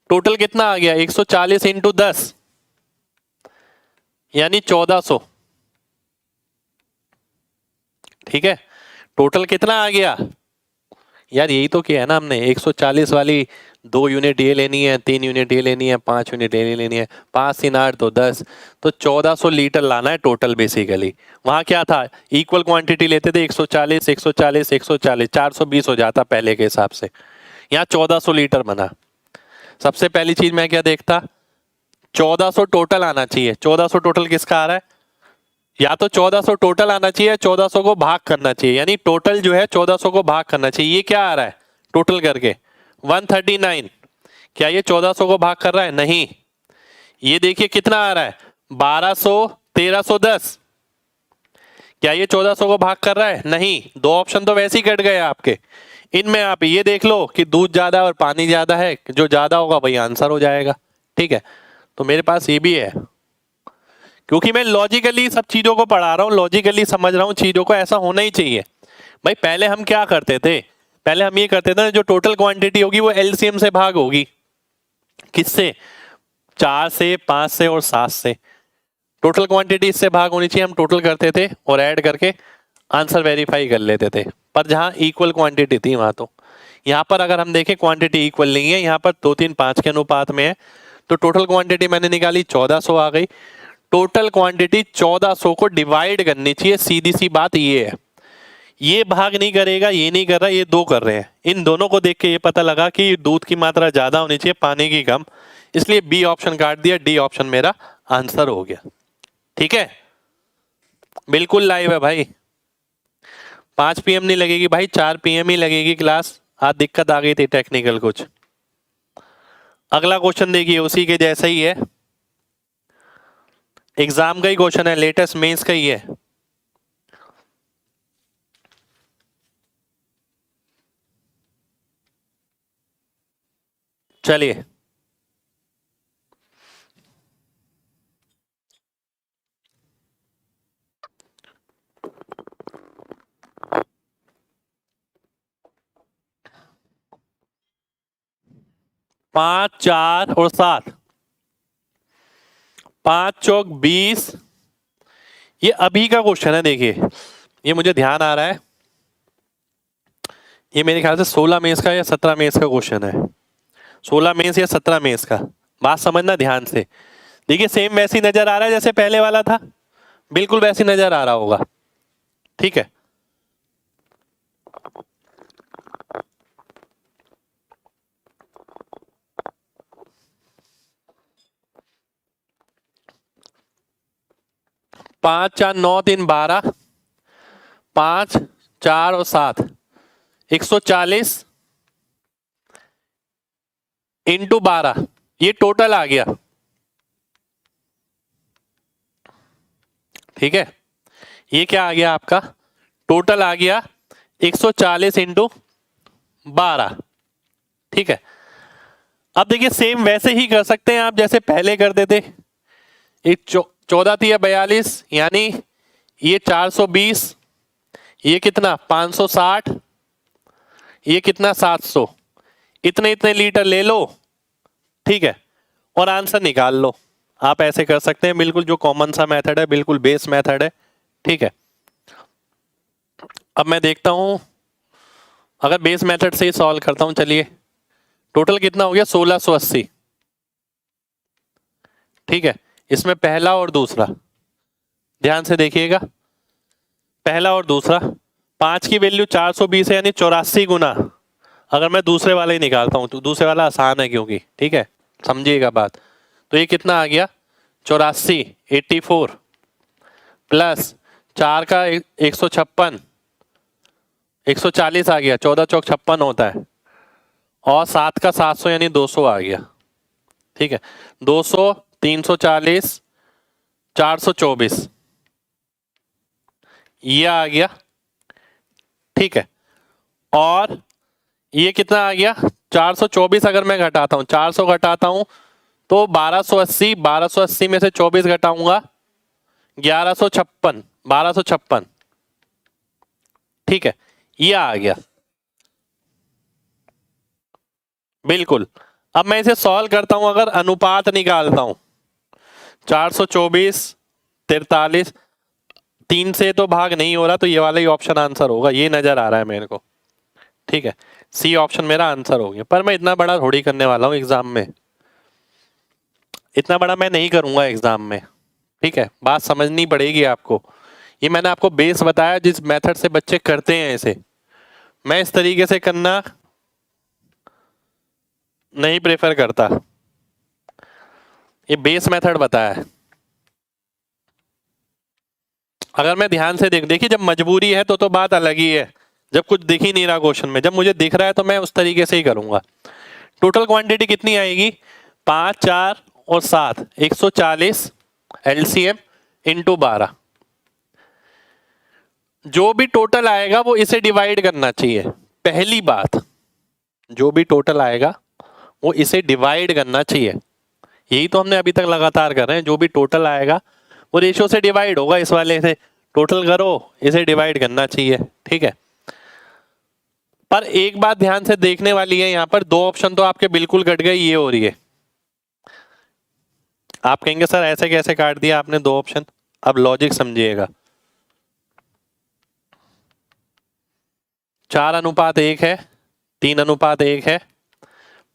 टोटल कितना आ गया 140 इंटू 10 यानी 1400। ठीक है, टोटल कितना आ गया यार, यही तो किया है ना हमने। 140 वाली 2 यूनिट ये लेनी है, 3 यूनिट ये लेनी है, 5 यूनिट ये लेनी है, 5 3 8 तो 10, तो 1400 लीटर लाना है टोटल। बेसिकली वहां क्या था, इक्वल क्वांटिटी लेते थे, 140 140 140, 420 हो जाता पहले के हिसाब से। यहाँ 1400 लीटर बना। सबसे पहली चीज मैं क्या देखता, 1400 टोटल आना चाहिए। 1400 टोटल किसका आ रहा है, या तो 1400 टोटल आना चाहिए, 1400 को भाग करना चाहिए, यानी टोटल जो है 1400 को भाग करना चाहिए। ये क्या आ रहा है टोटल करके 139, क्या ये 1400 को भाग कर रहा है, नहीं। ये देखिए कितना आ रहा है 1200 1310, क्या ये 1400 को भाग कर रहा है, नहीं। 2 ऑप्शन तो वैसे ही कट गए आपके। इनमें आप ये देख लो कि दूध ज्यादा और पानी ज्यादा है, जो ज्यादा होगा वही आंसर हो जाएगा। ठीक है, तो मेरे पास ये भी है, क्योंकि मैं लॉजिकली सब चीजों को पढ़ा रहा हूँ, लॉजिकली समझ रहा हूँ चीजों को, ऐसा होना ही चाहिए। भाई पहले हम क्या करते थे, पहले हम ये करते थे जो टोटल क्वांटिटी होगी वो एलसीएम से भाग होगी, किससे 4 से 5 से और 7 से। टोटल क्वांटिटी इससे भाग होनी चाहिए, हम टोटल करते थे और ऐड करके आंसर वेरीफाई कर लेते थे। पर जहां इक्वल क्वांटिटी थी वहां तो, यहाँ पर अगर हम देखें क्वांटिटी इक्वल नहीं है, यहाँ पर 2 3 5 के अनुपात में है। तो टोटल क्वांटिटी मैंने निकाली 1400 आ गई। टोटल क्वांटिटी 1400 को डिवाइड करनी चाहिए, सीधी सी बात ये है। ये भाग नहीं करेगा, ये नहीं कर रहा, ये 2 कर रहे हैं। इन दोनों को देख के ये पता लगा कि दूध की मात्रा ज्यादा होनी चाहिए, पानी की कम, इसलिए बी ऑप्शन काट दिया, डी ऑप्शन मेरा आंसर हो गया। ठीक है, बिल्कुल लाइव है भाई। 5 PM नहीं लगेगी भाई, 4 PM ही लगेगी क्लास। आज दिक्कत आ गई थी टेक्निकल कुछ। अगला क्वेश्चन देखिए, उसी के जैसा ही है, एग्जाम का ही क्वेश्चन है, लेटेस्ट मेंस का ही है। चलिए, 5 4 और 7, 5 चौक 20। ये अभी का क्वेश्चन है, देखिए ये मुझे ध्यान आ रहा है, ये मेरे ख्याल से 16 मेंस का या 17 मेंस का क्वेश्चन है, 16 मेंस या 17 मेंस का। बात समझना ध्यान से, देखिए सेम वैसी नजर आ रहा है जैसे पहले वाला था, बिल्कुल वैसी नजर आ रहा होगा, ठीक है। पांच चार 9 3 12, 5 4 और 7, 140 इंटू 12, ये टोटल आ गया, ठीक है। ये क्या आ गया आपका, टोटल आ गया 140 इंटू 12, ठीक है। अब देखिए सेम वैसे ही कर सकते हैं आप जैसे पहले करते थे। एक 14 थी 42, यानी ये 420, ये कितना 560, ये कितना 700, इतने इतने लीटर ले लो, ठीक है, और आंसर निकाल लो। आप ऐसे कर सकते हैं, बिल्कुल जो कॉमन सा मेथड है, बिल्कुल बेस मेथड है, ठीक है। अब मैं देखता हूं, अगर बेस मेथड से ही सॉल्व करता हूं, चलिए टोटल कितना हो गया 1680, ठीक है। इसमें पहला और दूसरा ध्यान से देखिएगा, पहला और दूसरा, 5 की वैल्यू 420 है, यानी 84 गुना। अगर मैं दूसरे वाला ही निकालता हूं तो दूसरे वाला आसान है क्योंकि, ठीक है, समझिएगा बात। तो ये कितना आ गया 84, 84 प्लस 4 का 156, 140 आ गया, 14 चौक 56 होता है, और 7 का 700 यानी 200 आ गया, ठीक है। 200 340 424 ये आ गया, ठीक है। और ये कितना आ गया 424, अगर मैं घटाता हूं 400 घटाता हूं तो 1280, 1280 में से 24 घटाऊंगा 1156, 1256, ठीक है, ये आ गया, बिल्कुल। अब मैं इसे सॉल्व करता हूं, अगर अनुपात निकालता हूं 424 43, 3 से तो भाग नहीं हो रहा, तो ये वाला ही ऑप्शन आंसर होगा, ये नजर आ रहा है मेरे को, ठीक है। सी ऑप्शन मेरा आंसर हो गया। पर मैं इतना बड़ा थोड़ी करने वाला हूं एग्जाम में, इतना बड़ा मैं नहीं करूंगा एग्जाम में, ठीक है, बात समझनी पड़ेगी आपको। ये मैंने आपको बेस बताया जिस मेथड से बच्चे करते हैं, इसे मैं इस तरीके से करना नहीं प्रेफर करता, ये बेस मेथड बताया है। अगर मैं ध्यान से देखिए जब मजबूरी है तो बात अलग ही है, जब कुछ दिख ही नहीं रहा क्वेश्चन में, जब मुझे दिख रहा है तो मैं उस तरीके से ही करूंगा। टोटल क्वांटिटी कितनी आएगी 5 4 और 7, 140 एलसीएम इंटू 12, जो भी टोटल आएगा वो इसे डिवाइड करना चाहिए। पहली बात, जो भी टोटल आएगा वो इसे डिवाइड करना चाहिए, यही तो हमने अभी तक लगातार कर रहे हैं। जो भी टोटल आएगा वो रेशियो से डिवाइड होगा, इस वाले से टोटल करो, इसे डिवाइड करना चाहिए, ठीक है। पर एक बात ध्यान से देखने वाली है, यहाँ पर 2 ऑप्शन तो आपके बिल्कुल कट गए, ये हो रही है। आप कहेंगे सर ऐसे कैसे काट दिया आपने 2 ऑप्शन, अब लॉजिक समझिएगा। 4:1 है, 3:1 है,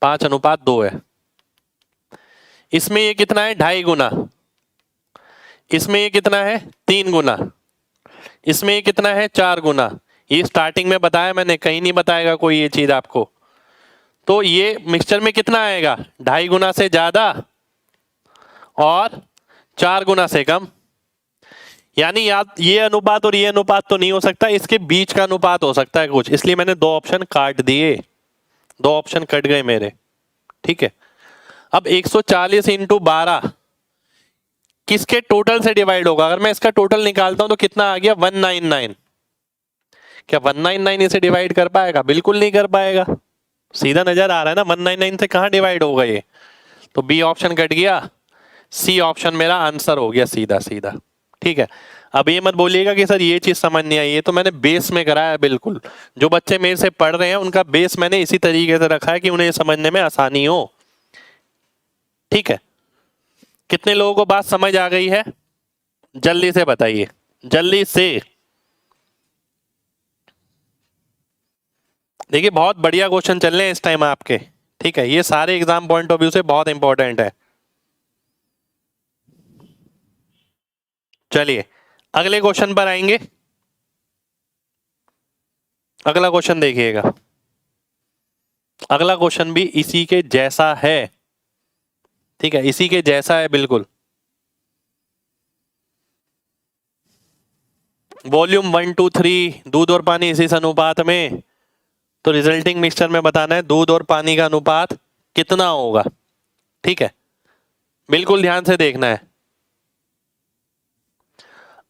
5:2 है। इसमें ये कितना है 2.5 गुना, इसमें ये कितना है 3 गुना, इसमें ये कितना है 4 गुना। ये स्टार्टिंग में बताया मैंने, कहीं नहीं बताएगा कोई ये चीज आपको। तो ये मिक्सचर में कितना आएगा 2.5 गुना से ज्यादा और 4 गुना से कम, यानी याद ये अनुपात और ये अनुपात तो नहीं हो सकता, इसके बीच का अनुपात हो सकता है कुछ, इसलिए मैंने 2 ऑप्शन काट दिए, 2 ऑप्शन कट गए मेरे, ठीक है। अब 140 इंटू 12 किसके टोटल से डिवाइड होगा, अगर मैं इसका टोटल निकालता हूं तो कितना आ गया 199। क्या 199 इसे डिवाइड कर पाएगा, बिल्कुल नहीं कर पाएगा, सीधा नजर आ रहा है ना 199 से कहां डिवाइड होगा ये, तो बी ऑप्शन कट गया, सी ऑप्शन मेरा आंसर हो गया सीधा सीधा, ठीक है। अब ये मत बोलिएगा कि सर ये चीज समझ नहीं आई, ये तो मैंने बेस में कराया, बिल्कुल जो बच्चे मेरे से पढ़ रहे हैं उनका बेस मैंने इसी तरीके से रखा है कि उन्हें समझने में आसानी हो, ठीक है, कितने लोगों को बात समझ आ गई है? जल्दी से बताइए, जल्दी से। देखिए बहुत बढ़िया क्वेश्चन चल रहे हैं इस टाइम आपके, ठीक है, ये सारे एग्जाम पॉइंट ऑफ व्यू से बहुत इंपॉर्टेंट है। चलिए अगले क्वेश्चन पर आएंगे। अगला क्वेश्चन देखिएगा, अगला क्वेश्चन भी इसी के जैसा है, ठीक है, इसी के जैसा है बिल्कुल। वॉल्यूम 1 2 3 दूध और पानी इसी अनुपात में, तो रिजल्टिंग मिक्सचर में बताना है दूध और पानी का अनुपात कितना होगा, ठीक है, बिल्कुल ध्यान से देखना है।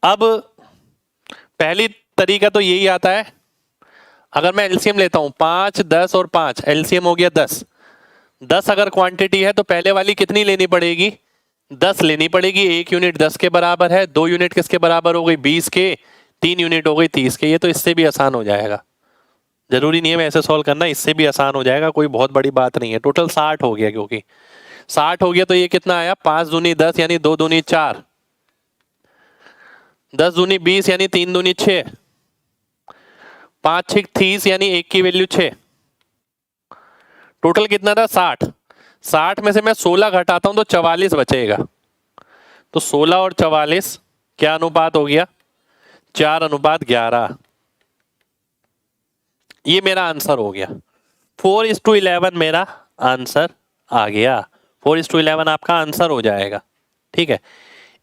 अब पहली तरीका तो यही आता है, अगर मैं एलसीएम लेता हूं 5 10 और 5, एलसीएम हो गया 10। 10 अगर क्वांटिटी है तो पहले वाली कितनी लेनी पड़ेगी? 10 लेनी पड़ेगी। 1 यूनिट 10 के बराबर है, 2 यूनिट किसके बराबर हो गई? 20 के, 3 यूनिट हो गई 30 के। ये तो इससे भी आसान हो जाएगा, जरूरी नहीं है मैं ऐसे सॉल्व करना, इससे भी आसान हो जाएगा, कोई बहुत बड़ी बात नहीं है। टोटल 60 हो गया, क्योंकि 60 हो गया तो ये कितना आया? 5 दूनी 10 यानी 2 दूनी 4, 10 दूनी 20 यानी 3 दूनी 6, 5 6 30 यानी 1 की वैल्यू 6। टोटल कितना था? 60। 60 में से मैं 16 घटाता हूं तो 44 बचेगा। तो 16 और 44 क्या अनुपात हो गया? 4:11। ये मेरा आंसर हो गया। 4:11 मेरा आंसर आ गया। 4:11 आपका आंसर हो जाएगा, ठीक है।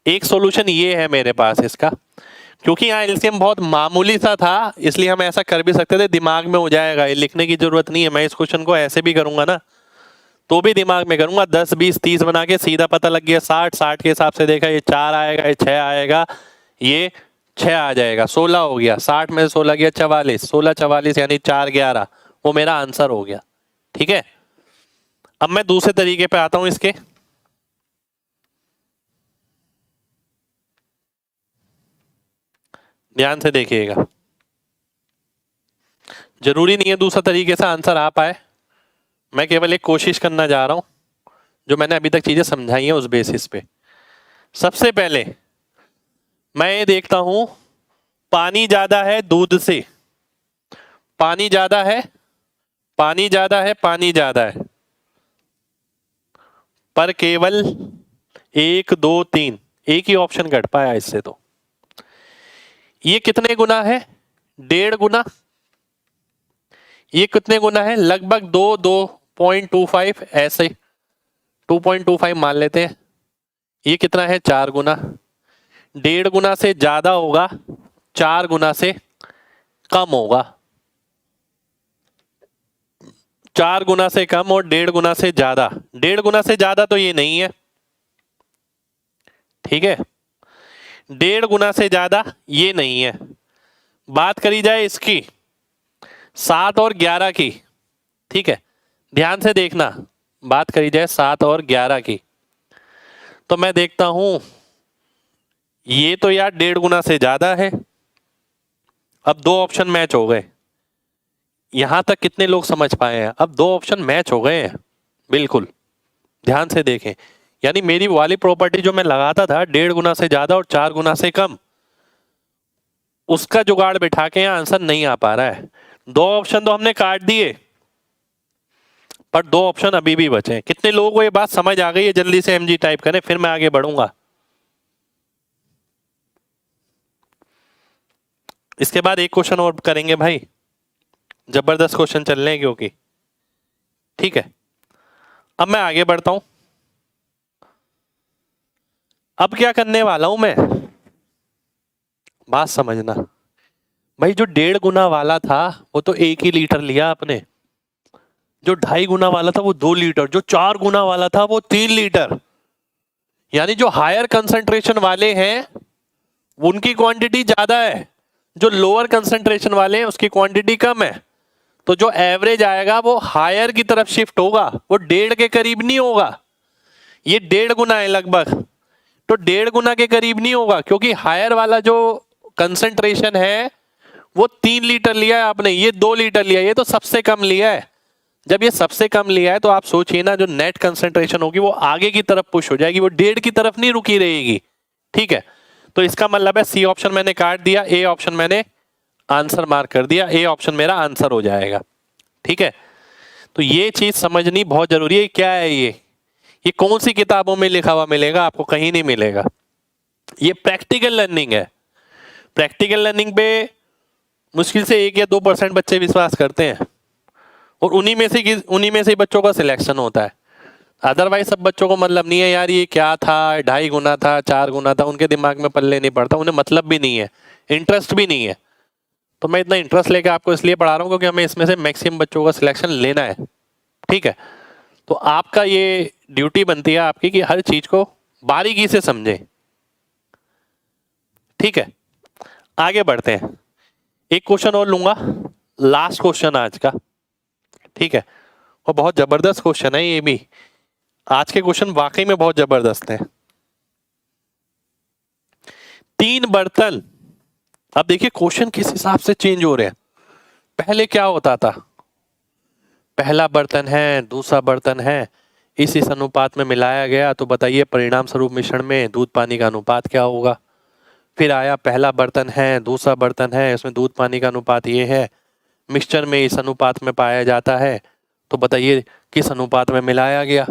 एक सॉल्यूशन ये है मेरे पास इसका, क्योंकि यहाँ एलसीएम बहुत मामूली सा था इसलिए हम ऐसा कर भी सकते थे, दिमाग में हो जाएगा, ये लिखने की जरूरत नहीं है। मैं इस क्वेश्चन को ऐसे भी करूंगा ना तो भी दिमाग में करूंगा, 10 20 30 बना के सीधा पता लग गया 60। 60 के हिसाब से देखा, ये 4 आएगा, ये 6 आएगा, ये 6 आ जाएगा, 16 हो गया। 60 में से 16 गया 44, 16 44 यानी 4:11, वो मेरा आंसर हो गया, ठीक है। अब मैं दूसरे तरीके पे आता हूं इसके। ध्यान से देखिएगा, जरूरी नहीं है दूसरा तरीके से आंसर आ पाए, मैं केवल एक कोशिश करना जा रहा हूं जो मैंने अभी तक चीजें समझाई हैं उस बेसिस पे। सबसे पहले मैं ये देखता हूं, पानी ज्यादा है दूध से, पानी ज्यादा है, पानी ज्यादा है, पानी ज्यादा है, पर केवल 1 2 3 एक ही ऑप्शन घट पाया इससे। तो ये कितने गुना है? 1.5 गुना। ये कितने गुना है? लगभग 2.25, ऐसे 2.25 मान लेते हैं। ये कितना है? 4 गुना। 1.5 गुना से ज्यादा होगा, 4 गुना से कम होगा। 4 गुना से कम और 1.5 गुना से ज्यादा। 1.5 गुना से ज्यादा तो ये नहीं है, ठीक है, 1.5 गुना से ज्यादा ये नहीं है। बात करी जाए इसकी 7 और 11 की, ठीक है, ध्यान से देखना, बात करी जाए 7 और 11 की, तो मैं देखता हूं ये तो यार 1.5 गुना से ज्यादा है। अब 2 ऑप्शन मैच हो गए। यहां तक कितने लोग समझ पाए हैं? अब 2 ऑप्शन मैच हो गए हैं, बिल्कुल ध्यान से देखें। यानी मेरी वाली प्रॉपर्टी जो मैं लगाता था 1.5 गुना से ज्यादा और 4 गुना से कम, उसका जुगाड़ बिठा के यहाँ आंसर नहीं आ पा रहा है। 2 ऑप्शन तो हमने काट दिए, पर 2 ऑप्शन अभी भी बचे हैं। कितने लोगों को ये बात समझ आ गई है? जल्दी से एमजी टाइप करें, फिर मैं आगे बढ़ूंगा। इसके बाद एक क्वेश्चन और करेंगे भाई, जबरदस्त क्वेश्चन चल रहे हैं क्योंकि, ठीक है। अब मैं आगे बढ़ता हूं। अब क्या करने वाला हूं मैं, बात समझना भाई। जो 1.5 गुना वाला था वो तो 1 ही लीटर लिया आपने, जो 2.5 गुना वाला था वो 2 लीटर, जो 4 गुना वाला था वो 3 लीटर। यानी जो हायर कंसंट्रेशन वाले हैं उनकी क्वांटिटी ज्यादा है, जो लोअर कंसंट्रेशन वाले हैं उसकी क्वांटिटी कम है। तो जो एवरेज आएगा वो हायर की तरफ शिफ्ट होगा, वो 1.5 के करीब नहीं होगा। ये 1.5 गुना है लगभग, तो 1.5 गुना के करीब नहीं होगा, क्योंकि हायर वाला जो कंसंट्रेशन है वो 3 लीटर लिया है आपने, ये 2 लीटर लिया है, ये तो सबसे कम लिया है। जब ये सबसे कम लिया है तो आप सोचिए ना, जो नेट कंसंट्रेशन होगी वो आगे की तरफ पुश हो जाएगी, वो 1.5 की तरफ नहीं रुकी रहेगी। ठीक है, तो इसका मतलब है सी ऑप्शन मैंने काट दिया, ए ऑप्शन मैंने आंसर मार्क कर दिया, ए ऑप्शन मेरा आंसर हो जाएगा। ठीक है, तो ये चीज समझनी बहुत जरूरी है। क्या है ये कौन सी किताबों में लिखा हुआ मिलेगा आपको? कहीं नहीं मिलेगा। ये प्रैक्टिकल लर्निंग है। प्रैक्टिकल लर्निंग पे मुश्किल से 1 या 2% बच्चे विश्वास करते हैं, और उन्हीं में से बच्चों का सिलेक्शन होता है। अदरवाइज सब बच्चों को मतलब नहीं है यार ये क्या था, 2.5 गुना था, 4 गुना था, उनके दिमाग में पल्ले नहीं पड़ता, उन्हें मतलब भी नहीं है, इंटरेस्ट भी नहीं है। तो मैं इतना इंटरेस्ट लेकर आपको इसलिए पढ़ा रहा हूँ क्योंकि हमें इसमें से मैक्सिमम बच्चों का सिलेक्शन लेना है। ठीक है, तो आपका ये ड्यूटी बनती है आपकी कि हर चीज को बारीकी से समझें। ठीक है, आगे बढ़ते हैं। एक क्वेश्चन और लूंगा, लास्ट क्वेश्चन आज का। ठीक है, और बहुत जबरदस्त क्वेश्चन है ये भी। आज के क्वेश्चन वाकई में बहुत जबरदस्त हैं। 3 बर्तन, अब देखिए क्वेश्चन किस हिसाब से चेंज हो रहे हैं। पहले क्या होता था, पहला बर्तन है, दूसरा बर्तन है, इस अनुपात में मिलाया गया, तो बताइए परिणाम स्वरूप मिश्रण में दूध पानी का अनुपात क्या होगा। फिर आया पहला बर्तन है, दूसरा बर्तन है, इसमें दूध पानी का अनुपात ये है, मिक्सचर में इस अनुपात में पाया जाता है, तो बताइए किस अनुपात में मिलाया गया।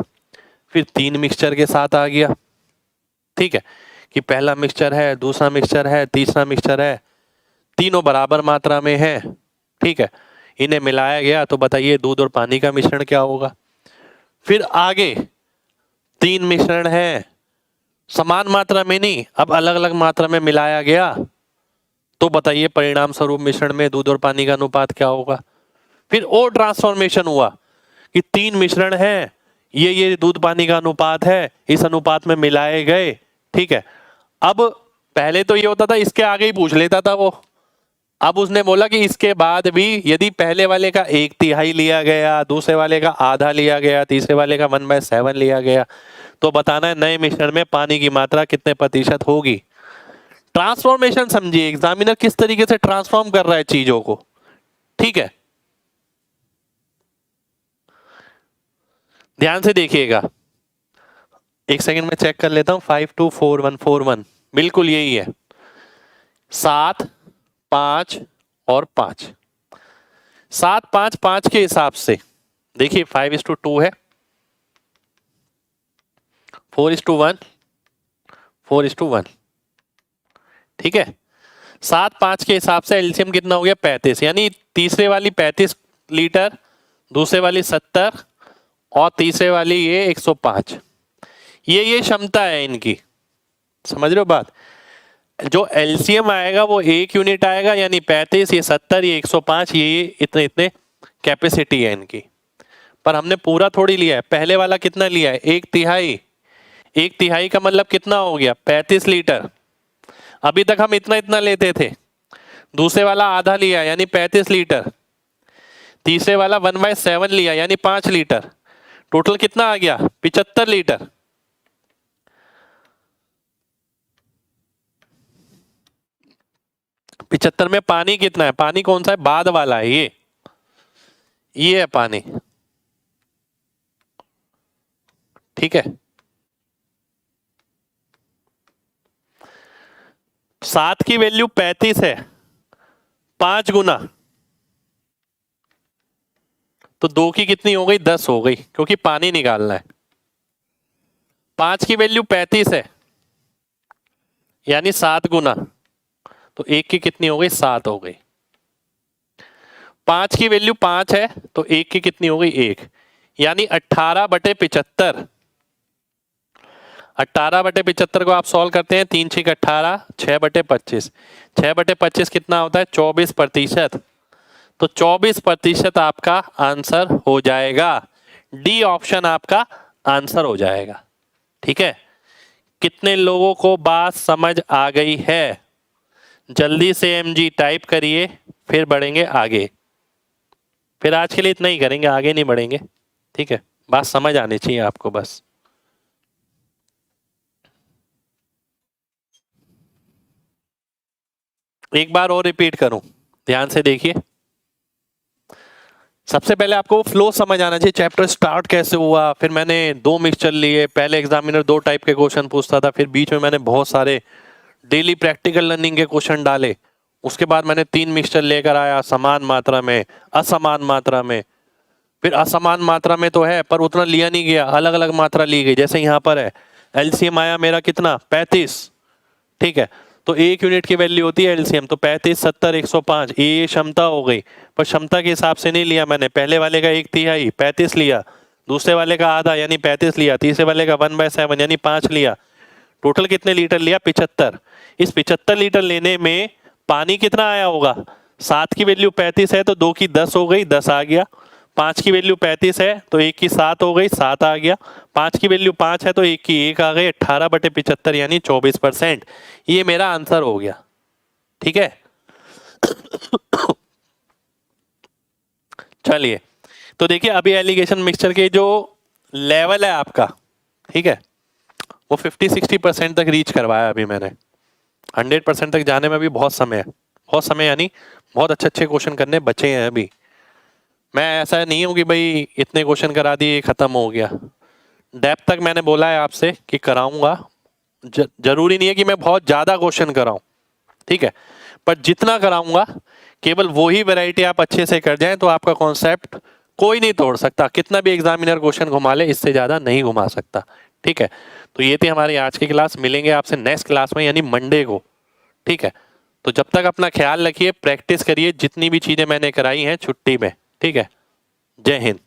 फिर 3 मिक्सचर के साथ आ गया। ठीक है, कि पहला मिक्सचर है, दूसरा मिक्सचर है, तीसरा मिक्सचर है, तीनों बराबर मात्रा में है। ठीक है, इन्हें मिलाया गया, तो बताइए दूध और पानी का मिश्रण क्या होगा। फिर आगे 3 मिश्रण है, समान मात्रा में नहीं, अब अलग अलग मात्रा में मिलाया गया, तो बताइए परिणाम स्वरूप मिश्रण में दूध और पानी का अनुपात क्या होगा। फिर और ट्रांसफॉर्मेशन हुआ कि 3 मिश्रण है, ये दूध पानी का अनुपात है, इस अनुपात में मिलाए गए। ठीक है, अब पहले तो ये होता था इसके आगे ही पूछ लेता था वो, अब उसने बोला कि इसके बाद भी यदि पहले वाले का 1/3 लिया गया, दूसरे वाले का आधा लिया गया, तीसरे वाले का 1/7 लिया गया, तो बताना है नए मिश्रण में पानी की मात्रा कितने प्रतिशत होगी। ट्रांसफॉर्मेशन समझिए, एग्जामिनर किस तरीके से ट्रांसफॉर्म कर रहा है चीजों को। ठीक है, ध्यान से देखिएगा, एक सेकंड में चेक कर लेता हूं। 524141 बिल्कुल यही है। 7, 5 और 5, 7, 5, 5 के हिसाब से देखिए 5:2 है, 4:1, 4:1। ठीक है, 7, 5 के हिसाब से एलसीएम कितना हो गया 35, यानी तीसरे वाली 35 लीटर, दूसरे वाली 70 और तीसरे वाली ये 105। ये क्षमता है इनकी, समझ रहे हो बात। जो एलसीएम आएगा वो 1 यूनिट आएगा, यानी 35, ये 70, ये 105, ये इतने इतने कैपेसिटी है इनकी। पर हमने पूरा थोड़ी लिया है, पहले वाला कितना लिया है 1/3। 1/3 का मतलब कितना हो गया 35 लीटर। अभी तक हम इतना इतना लेते थे, दूसरे वाला आधा लिया यानी 35 लीटर, तीसरे वाला 1/7 लिया यानी 5 लीटर, टोटल कितना आ गया 75 लीटर। पिछहत्तर में पानी कितना है, पानी कौन सा है, बाद वाला है ये है पानी। ठीक है, 7 की वैल्यू 35 है, 5 गुना, तो 2 की कितनी हो गई 10 हो गई, क्योंकि पानी निकालना है। 5 की वैल्यू 35 है यानी 7 गुना, तो 1 की कितनी हो गई 7 हो गई। 5 की वैल्यू 5 है तो 1 की कितनी हो गई 1, यानी 18/75। 18/75 को आप सॉल्व करते हैं, 3 6 18, 6/25, 6/25 कितना होता है 24%, तो 24% आपका आंसर हो जाएगा। डी ऑप्शन आपका आंसर हो जाएगा। ठीक है, कितने लोगों को बात समझ आ गई है? जल्दी से एमजी टाइप करिए, फिर बढ़ेंगे आगे। फिर आज के लिए इतना ही करेंगे, आगे नहीं बढ़ेंगे। ठीक है, बात समझ आनी चाहिए आपको बस। एक बार और रिपीट करूं, ध्यान से देखिए। सबसे पहले आपको फ्लो समझ आना चाहिए, चैप्टर स्टार्ट कैसे हुआ, फिर मैंने 2 मिक्सचर लिए, पहले एग्जामिनर 2 टाइप के क्वेश्चन पूछता था, फिर बीच में मैंने बहुत सारे डेली प्रैक्टिकल लर्निंग के क्वेश्चन डाले, उसके बाद मैंने 3 मिक्सचर लेकर आया समान मात्रा में, असमान मात्रा में, फिर असमान मात्रा में तो है पर उतना लिया नहीं गया, अलग अलग मात्रा ली गई। जैसे यहाँ पर है एलसीएम आया मेरा कितना 35, ठीक है, तो 1 यूनिट की वैल्यू होती है एलसीएम, तो 35 70 105 ये क्षमता हो गई, पर क्षमता के हिसाब से नहीं लिया मैंने, पहले वाले का 1/3 35 लिया, दूसरे वाले का आधा यानी 35 लिया, तीसरे वाले का 1/7 यानी 5 लिया, टोटल कितने लीटर लिया 75। इस 75 लीटर लेने में पानी कितना आया होगा, 7 की वैल्यू 35 है तो 2 की 10 हो गई 10 आ गया, 5 की वैल्यू 35 है तो 1 की 7 हो गई 7 आ गया, 5 की वैल्यू 5 है तो 1 की 1 आ गई, 18/75 यानी 24%। ये मेरा आंसर हो गया, ठीक है। चलिए तो देखिए अभी एलिगेशन मिक्सचर के जो लेवल है आपका, ठीक है, वो 50-60% तक रीच करवाया अभी मैंने, 100% तक जाने में भी बहुत समय है, बहुत समय यानी बहुत अच्छे अच्छे क्वेश्चन करने बचे हैं अभी। मैं ऐसा नहीं हूँ कि भाई इतने क्वेश्चन करा दिए खत्म हो गया, डेप्थ तक मैंने बोला है आपसे कि कराऊंगा, जरूरी नहीं है कि मैं बहुत ज्यादा क्वेश्चन कराऊं, ठीक है, पर जितना कराऊंगा केवल वही वैरायटी आप अच्छे से कर जाएं तो आपका कॉन्सेप्ट कोई नहीं तोड़ सकता, कितना भी एग्जामिनर क्वेश्चन घुमा ले इससे ज्यादा नहीं घुमा सकता, ठीक है। तो ये थी हमारी आज की क्लास, मिलेंगे आपसे नेक्स्ट क्लास में यानी मंडे को, ठीक है। तो जब तक अपना ख्याल रखिए, प्रैक्टिस करिए जितनी भी चीजें मैंने कराई हैं छुट्टी में, ठीक है। जय हिंद।